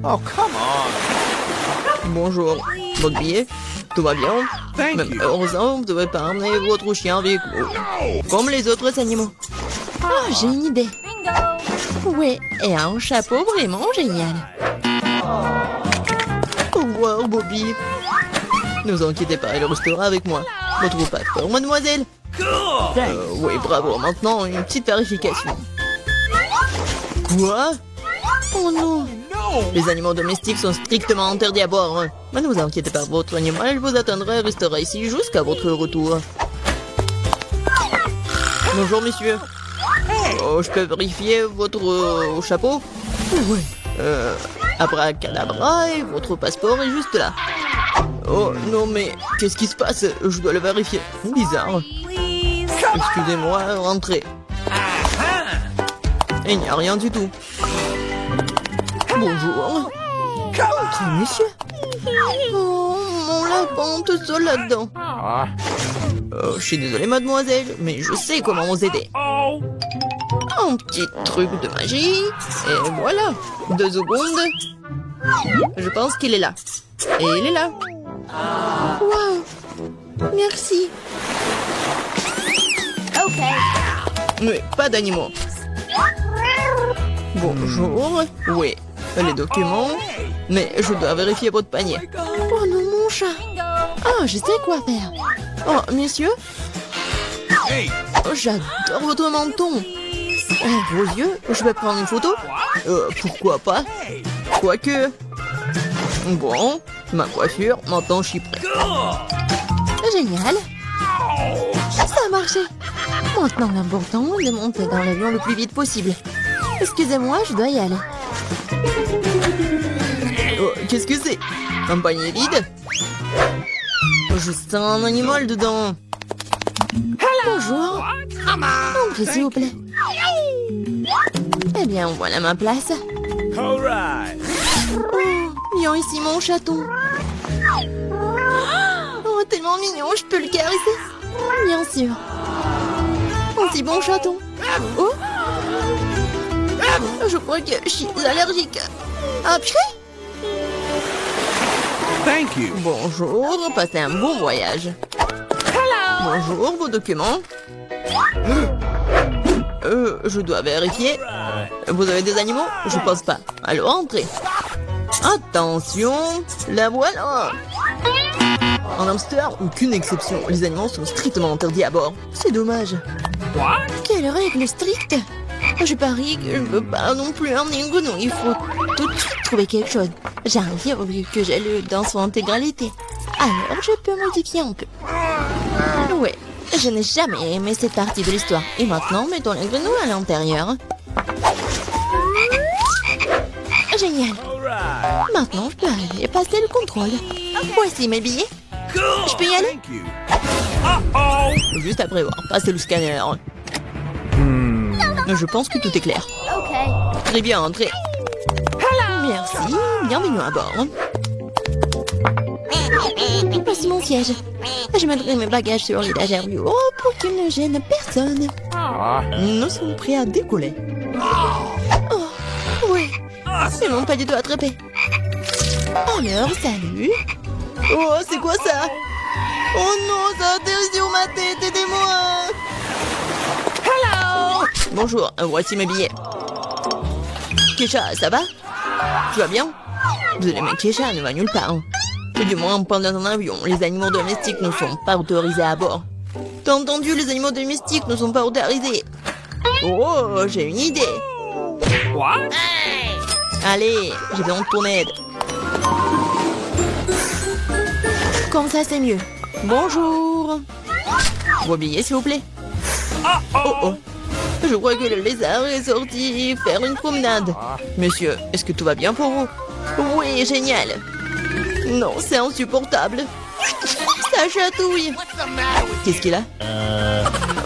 Oh, come on. Bonjour. Votre billet? Tout va bien? Thank Même you. heureusement, vous ne devez pas emmener votre chien avec vous. Comme les autres animaux. Ah, j'ai une idée. Ouais, et un chapeau vraiment génial. Au revoir, Bobby. Ne vous inquiétez pas, il restera avec moi. Votre passeport, mademoiselle. Cool. Oui, bravo. Maintenant, une petite vérification. Quoi? Oh non. No. Les animaux domestiques sont strictement interdits à bord. Mais ne vous inquiétez pas, votre animal vous attendra et restera ici jusqu'à votre retour. Bonjour, monsieur. Oh, je peux vérifier votre chapeau? Oui. Abracadabra, et votre passeport est juste là. Oh non, mais qu'est-ce qui se passe? Je dois le vérifier. Bizarre. Please. Excusez-moi, rentrez. Et il n'y a rien du tout. Bonjour. Entrez, monsieur. Oh, mon lapin, tout seul là-dedans. Je suis désolée, mademoiselle, mais je sais comment vous aider. Oh. Un petit truc de magie. Et voilà. 2 secondes. Je pense qu'il est là. Et il est là. Waouh. Merci. Okay. Mais pas d'animaux. Bonjour. Oui, les documents. Mais je dois vérifier votre panier. Oh non, mon chat. Ah, je sais quoi faire. Oh, messieurs. Hey. Oh, j'adore votre menton. Vos yeux, je vais prendre une photo. Pourquoi pas. Quoique. Bon, ma coiffure, maintenant je suis prêt. Cool. Génial. Ça a marché. Maintenant, l'important est de monter dans l'avion le plus vite possible. Excusez-moi, je dois y aller. Oh, qu'est-ce que c'est? Un panier vide? Je sens un animal dedans. Bonjour. Entrez, s'il vous plaît. Eh bien, voilà ma place. All right. Oh, viens ici, mon chaton. Oh, tellement mignon, je peux le caresser? Bien sûr. Un si bon chaton. Oh, je crois que je suis allergique. Ah, purée. Thank you. Bonjour, passez un bon voyage. Bonjour, vos documents. Je dois vérifier. Vous avez des animaux? Je pense pas. Alors, entrez. Attention, la voilà. En hamster, aucune exception. Les animaux sont strictement interdits à bord. C'est dommage. What? Quelle règle stricte. Je parie que je ne peux pas non plus emmener une grenouille. Il faut tout de suite trouver quelque chose. J'arrive vu que j'ai lu dans son intégralité. Alors, je peux modifier un peu. Ouais, je n'ai jamais aimé cette partie de l'histoire. Et maintenant, mettons la grenouille à l'intérieur. Génial. All right. Maintenant, je peux aller et passer le contrôle. Voici mes billets. Cool. Je peux y aller? Thank you. Uh-oh. Juste à prévoir. Passer le scanner. Je pense que tout est clair. Okay. Très bien, entrez. Merci. Bienvenue à bord. Voici mon siège. Je mettrai mes bagages sur l'étagère du haut pour qu'ils ne gênent personne. Nous sommes prêts à décoller. Oh, oui. Ils m'ont pas du tout attrapé. Alors, salut. Oh, c'est quoi ça? Oh non, ça atterrit sur ma tête, aidez-moi. Hello. Bonjour, voici mes billets. Kesha, ça va? Tu vas bien? Désolé, mais Kesha ne va nulle part. Et du moins, pendant un avion, les animaux domestiques ne sont pas autorisés à bord. T'as entendu, les animaux domestiques ne sont pas autorisés. Oh, j'ai une idée. What? Allez, j'ai besoin de ton aide. Comme ça, c'est mieux. Bonjour. Vos billets, s'il vous plaît. Oh, oh. Je crois que le lézard est sorti faire une promenade. Monsieur, est-ce que tout va bien pour vous? Oui, génial. Non, c'est insupportable. Ça chatouille. Qu'est-ce qu'il a?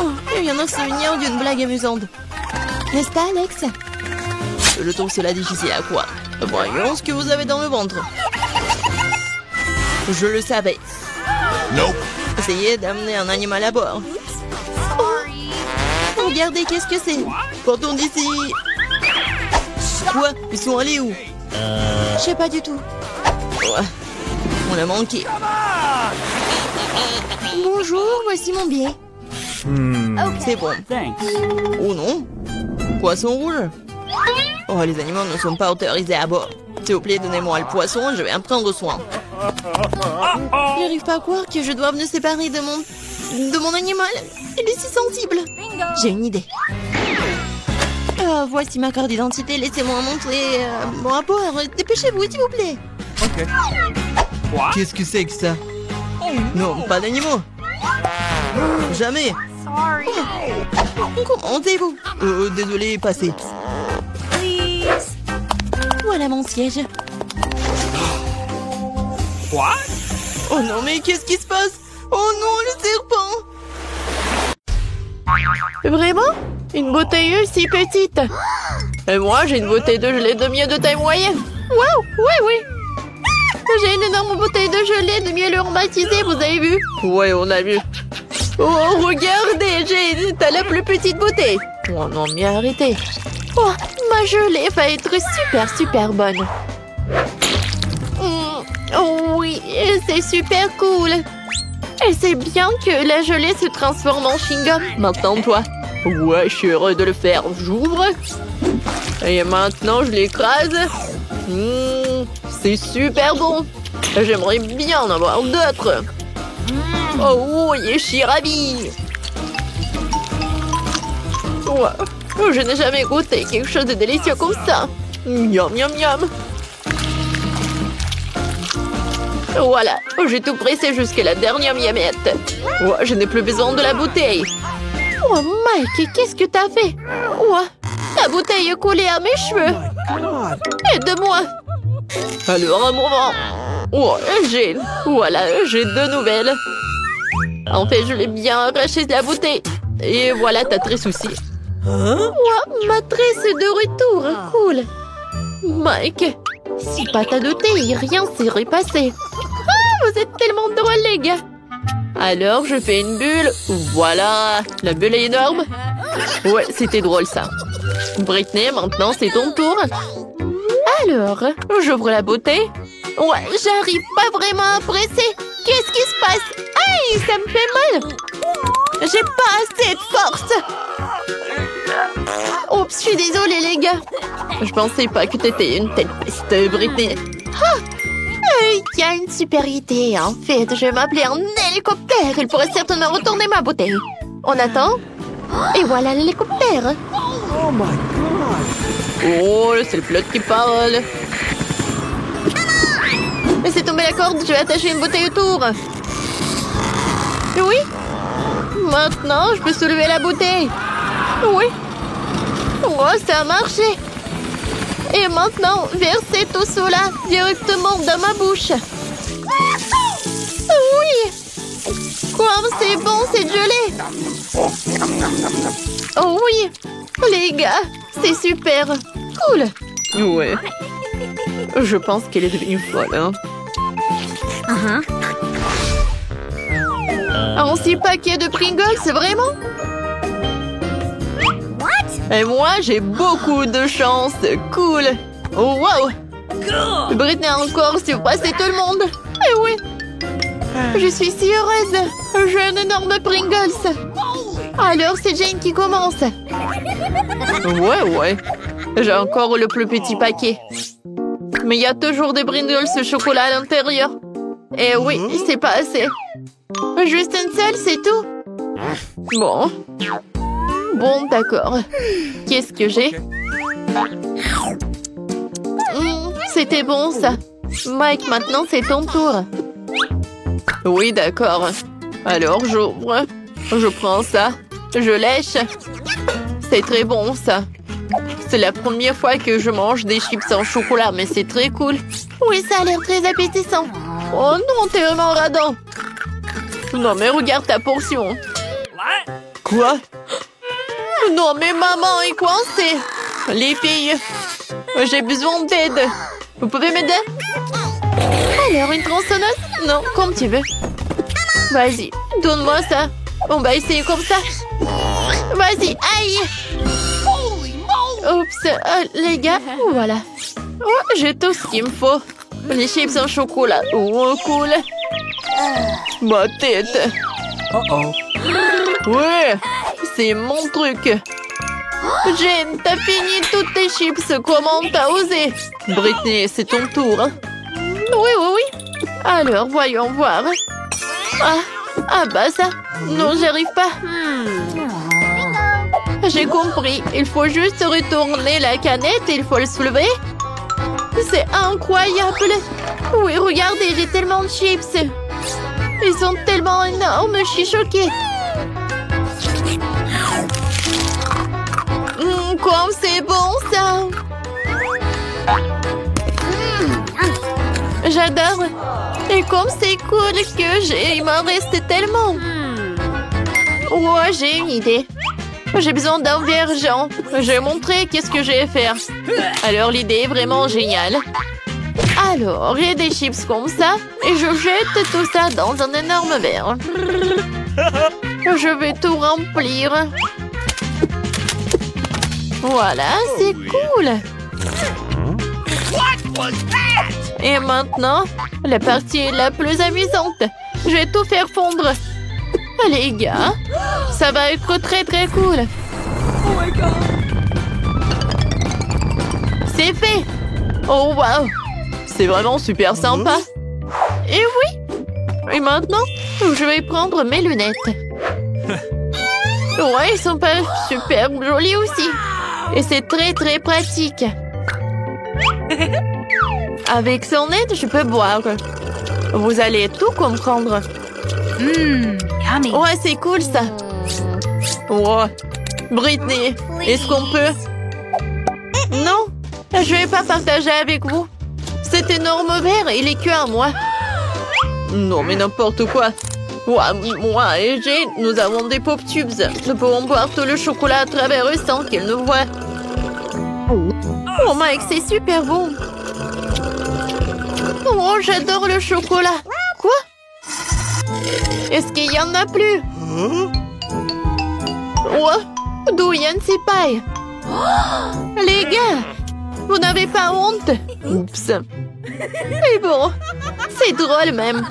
Oh, il vient de se souvenir d'une blague amusante. N'est-ce pas, Alex? Je trouve cela difficile à croire. Voyons ce que vous avez dans le ventre. Je le savais. Nope. Essayez d'amener un animal à bord. Oh, regardez, qu'est-ce que c'est? Partons d'ici. Quoi? Ils sont allés où? Je sais pas du tout. Ouais. On l'a manqué. Bonjour, voici mon billet. C'est bon. Thanks. Oh non. Poisson rouge. Oh, les animaux ne sont pas autorisés à bord. S'il vous plaît, donnez-moi le poisson, je vais en prendre soin. Je n'arrive pas à croire que je doive me séparer de mon animal. Il est si sensible. J'ai une idée. Voici ma carte d'identité. Laissez-moi montrer mon rapport. Dépêchez-vous, s'il vous plaît. Okay. What? Qu'est-ce que c'est que ça? Non, pas d'animaux. Jamais. Sorry. Comment allez-vous? Désolé, passez. Please. Voilà mon siège. What? Oh non, mais qu'est-ce qui se passe? Oh non, le serpent! Vraiment? Une bouteille si petite? Et moi, j'ai une bouteille de gelée de miel de taille moyenne. Waouh, oui. J'ai une énorme bouteille de gelée de miel aromatisé, vous avez vu? Ouais, on a vu. Oh, regardez, t'as la plus petite bouteille. Oh non, mais arrêtez. Oh, ma gelée va être super bonne. Oh oui, c'est super cool. Et c'est bien que la gelée se transforme en chewing-gum. Maintenant, toi. Ouais, je suis heureux de le faire. J'ouvre. Et maintenant, je l'écrase. C'est super bon. J'aimerais bien en avoir d'autres. Oh oui, je suis ravie. Ouais. Je n'ai jamais goûté quelque chose de délicieux comme ça. Miam, miam, miam. Voilà, j'ai tout pressé jusqu'à la dernière miamette. Ouais, je n'ai plus besoin de la bouteille. Oh, Mike, qu'est-ce que t'as fait? Ouais, ta bouteille est collée à mes cheveux. Aide-moi. Alors, un moment. Oh, j'ai deux nouvelles. En fait, je l'ai bien arraché de la bouteille. Et voilà ta tresse aussi. Ouais, ma tresse est de retour. Cool. Mike, si pas t'as douté, rien serait passé. Vous êtes tellement drôles, les gars. Alors, je fais une bulle. Voilà, la bulle est énorme. Ouais, c'était drôle, ça. Britney, maintenant, c'est ton tour. Alors, j'ouvre la bouteille. Ouais, j'arrive pas vraiment à presser. Qu'est-ce qui se passe? Aïe, ça me fait mal. J'ai pas assez de force. Oups, je suis désolée, les gars. Je pensais pas que t'étais une telle peste, Britney. Il y a une super idée. En fait, je vais m'appeler un hélicoptère. Il pourrait certainement retourner ma bouteille. On attend. Et voilà l'hélicoptère. Oh my god! Oh, c'est le pilote qui parle. Laissez tomber la corde, je vais attacher une bouteille autour. Oui. Maintenant, je peux soulever la bouteille. Oui. Oh, ça a marché. Et maintenant, versez tout cela directement dans ma bouche. Oui. Comme c'est bon, cette gelée. Oh oui. Les gars, c'est super. Cool. Ouais. Je pense qu'elle est devenue folle, hein. Un 6 paquets de Pringles, c'est vraiment? Et moi, j'ai beaucoup de chance. Cool. Oh, wow. Britney a encore surpassé tout le monde. Eh oui. Je suis si heureuse. J'ai un énorme Pringles. Alors, c'est Jane qui commence. Ouais. J'ai encore le plus petit paquet. Mais il y a toujours des Pringles au chocolat à l'intérieur. Et oui, c'est pas assez. Juste une seule, c'est tout. Bon, d'accord. Qu'est-ce que j'ai? C'était bon, ça. Mike, maintenant, c'est ton tour. Oui, d'accord. Alors, j'ouvre. Je prends ça. Je lèche. C'est très bon, ça. C'est la première fois que je mange des chips en chocolat, mais c'est très cool. Oui, ça a l'air très appétissant. Oh non, t'es vraiment radin. Non, mais regarde ta portion. Quoi? Non, mais maman est coincée. Les filles, j'ai besoin d'aide. Vous pouvez m'aider? Alors, une tronçonneuse? Non, comme tu veux. Vas-y, donne-moi ça. On va essayer comme ça. Vas-y, aïe. Oups, les gars, voilà. Oh, j'ai tout ce qu'il me faut. Les chips en chocolat. Oh, cool. Ma tête. Uh-oh. Ouais, c'est mon truc. Jane, t'as fini toutes tes chips. Comment t'as osé? Britney, c'est ton tour. Oui, oui, oui. Alors, voyons voir. Ah bah ça. Non, j'y arrive pas. J'ai compris. Il faut juste retourner la canette et il faut le soulever. C'est incroyable. Oui, regardez, j'ai tellement de chips. Ils sont tellement énormes, je suis choquée. Comme c'est bon, ça. J'adore. Et comme c'est cool que il m'en reste tellement. Ouais, j'ai une idée. J'ai besoin d'un vergeant. Je vais montrer qu'est-ce que je vais faire. Alors, l'idée est vraiment géniale. Alors, j'ai des chips comme ça et je jette tout ça dans un énorme verre. Je vais tout remplir. Voilà, c'est cool. Et maintenant, la partie la plus amusante. Je vais tout faire fondre. Les gars, ça va être très très cool. Oh my God. C'est fait. Oh wow. C'est vraiment super sympa. Et oui. Et maintenant, je vais prendre mes lunettes. Ouais, ils sont pas super jolis aussi. Et c'est très très pratique. Avec son aide, je peux boire. Vous allez tout comprendre. Yummy. Ouais, c'est cool ça. Ouais. Britney, est-ce qu'on peut? Non, je vais pas partager avec vous. Cet énorme verre, il est que à moi. Non, mais n'importe quoi. Ouais, moi et Jane, nous avons des pop tubes. Nous pouvons boire tout le chocolat à travers eux sans qu'ils nous voient. Oh Mike, c'est super bon. Oh, j'adore le chocolat. Quoi? Est-ce qu'il y en a plus? Oh, d'où Yann Senpai? Les gars, vous n'avez pas honte? Oups. Mais bon, c'est drôle même.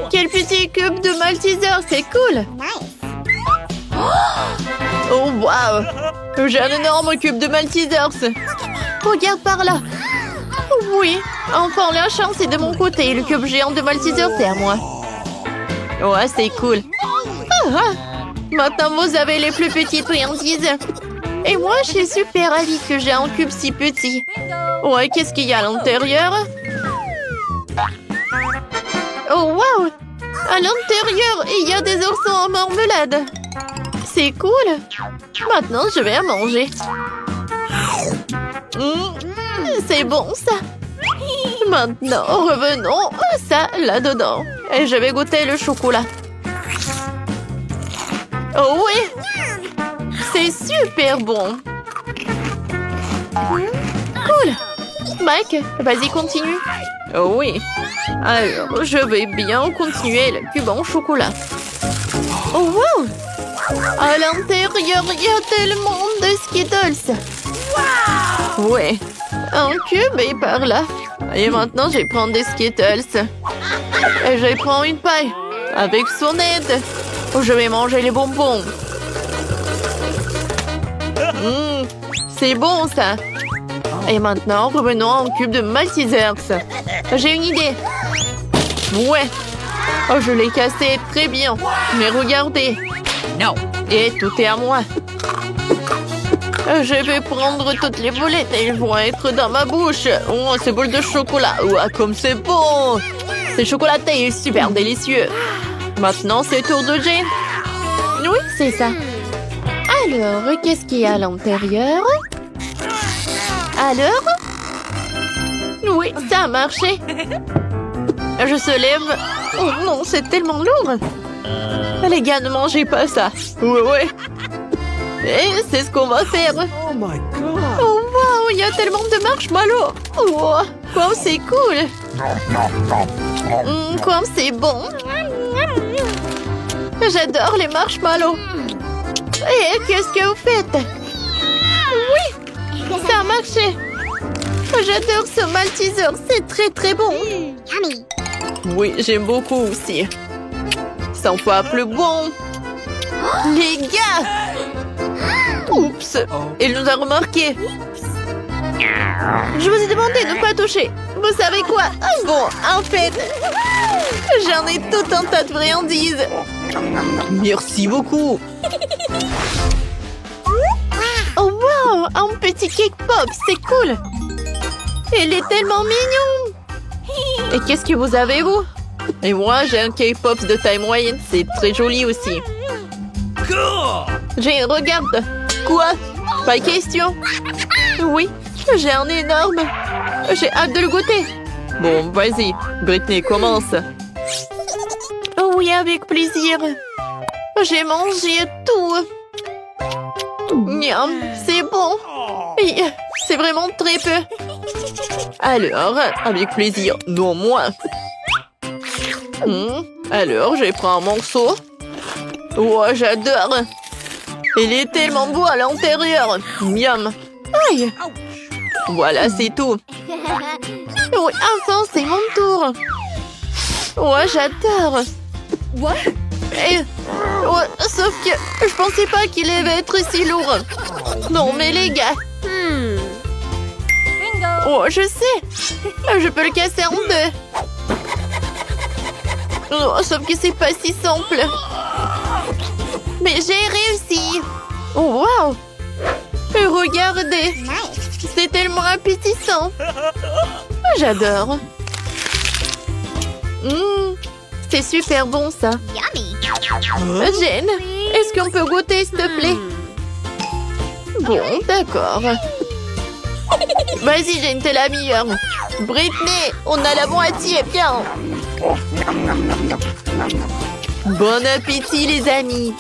Quel petit cube de Malteser, c'est cool. Oh wow, j'ai un énorme cube de Maltesers. Regarde par là. Oui, enfin la chance est de mon côté. Le cube géant de Malteser, c'est à moi. Ouais, c'est cool. Maintenant, vous avez les plus petites friandises. Et moi, je suis super ravie que j'ai un cube si petit. Ouais, qu'est-ce qu'il y a à l'intérieur? Oh, wow! À l'intérieur, il y a des oursons en marmelade. C'est cool. Maintenant, je vais à manger. C'est bon, ça. Maintenant, revenons à ça, là-dedans. Et je vais goûter le chocolat. Oh oui! C'est super bon. Cool. Mike, vas-y, continue. Oh oui. Alors, je vais bien continuer le cube en chocolat. Oh wow! À l'intérieur, il y a tellement de Skittles. Wow! Ouais. Un cube est par là. Et maintenant, je vais prendre des Skittles. Et je vais prendre une paille. Avec son aide. Je vais manger les bonbons. C'est bon, ça. Et maintenant, revenons au cube de Maltesers. J'ai une idée. Ouais. Oh, je l'ai cassé très bien. Mais regardez. Non. Et tout est à moi. Je vais prendre toutes les boulettes et elles vont être dans ma bouche. Oh, ces boules de chocolat. Ouah, comme c'est bon. C'est chocolaté et super délicieux. Maintenant, c'est le tour de Jane. Oui, c'est ça. Alors, qu'est-ce qu'il y a à l'intérieur? Alors? Oui, ça a marché. Je se lève. Oh non, c'est tellement lourd. Les gars, ne mangez pas ça. Ouais. Et c'est ce qu'on va faire. Oh my God. Oh wow, il y a tellement de marshmallows. Oh, comme c'est cool. Comme c'est bon. J'adore les marshmallows. Et qu'est-ce que vous faites? Oui, ça a marché. J'adore ce Malteser, c'est très très bon. Oui, j'aime beaucoup aussi. 100 fois plus bon. Les gars! Oups, il nous a remarqué. Je vous ai demandé de ne pas toucher. Vous savez quoi? Bon, en fait, j'en ai tout un tas de friandises. Merci beaucoup. Oh wow, un petit cake pop, c'est cool. Il est tellement mignon. Et qu'est-ce que vous avez, vous? Et moi, j'ai un cake pop de taille moyenne, c'est très joli aussi. J'ai, regarde. Quoi? Pas question. Oui, j'ai un énorme. J'ai hâte de le goûter. Bon, vas-y, Britney, commence. Oh oui, avec plaisir. J'ai mangé tout. Miam, c'est bon. C'est vraiment très peu. Alors, avec plaisir, non moins. Alors, je prends un morceau. Oh, j'adore. Il est tellement beau à l'intérieur. Miam. Aïe. Voilà, c'est tout. Oui, enfin, c'est mon tour. Oh, j'adore. Sauf que je pensais pas qu'il allait être si lourd. Non, mais les gars. Oh, je sais. Je peux le casser en deux. Oh, sauf que c'est pas si simple. Mais j'ai réussi. Oh, wow. Regardez. C'est tellement appétissant. J'adore. C'est super bon, ça. Jane, est-ce qu'on peut goûter, s'il te plaît? Bon, d'accord. Vas-y, Jane, t'es la meilleure. Britney, on a la moitié, bien. Bon appétit, les amis.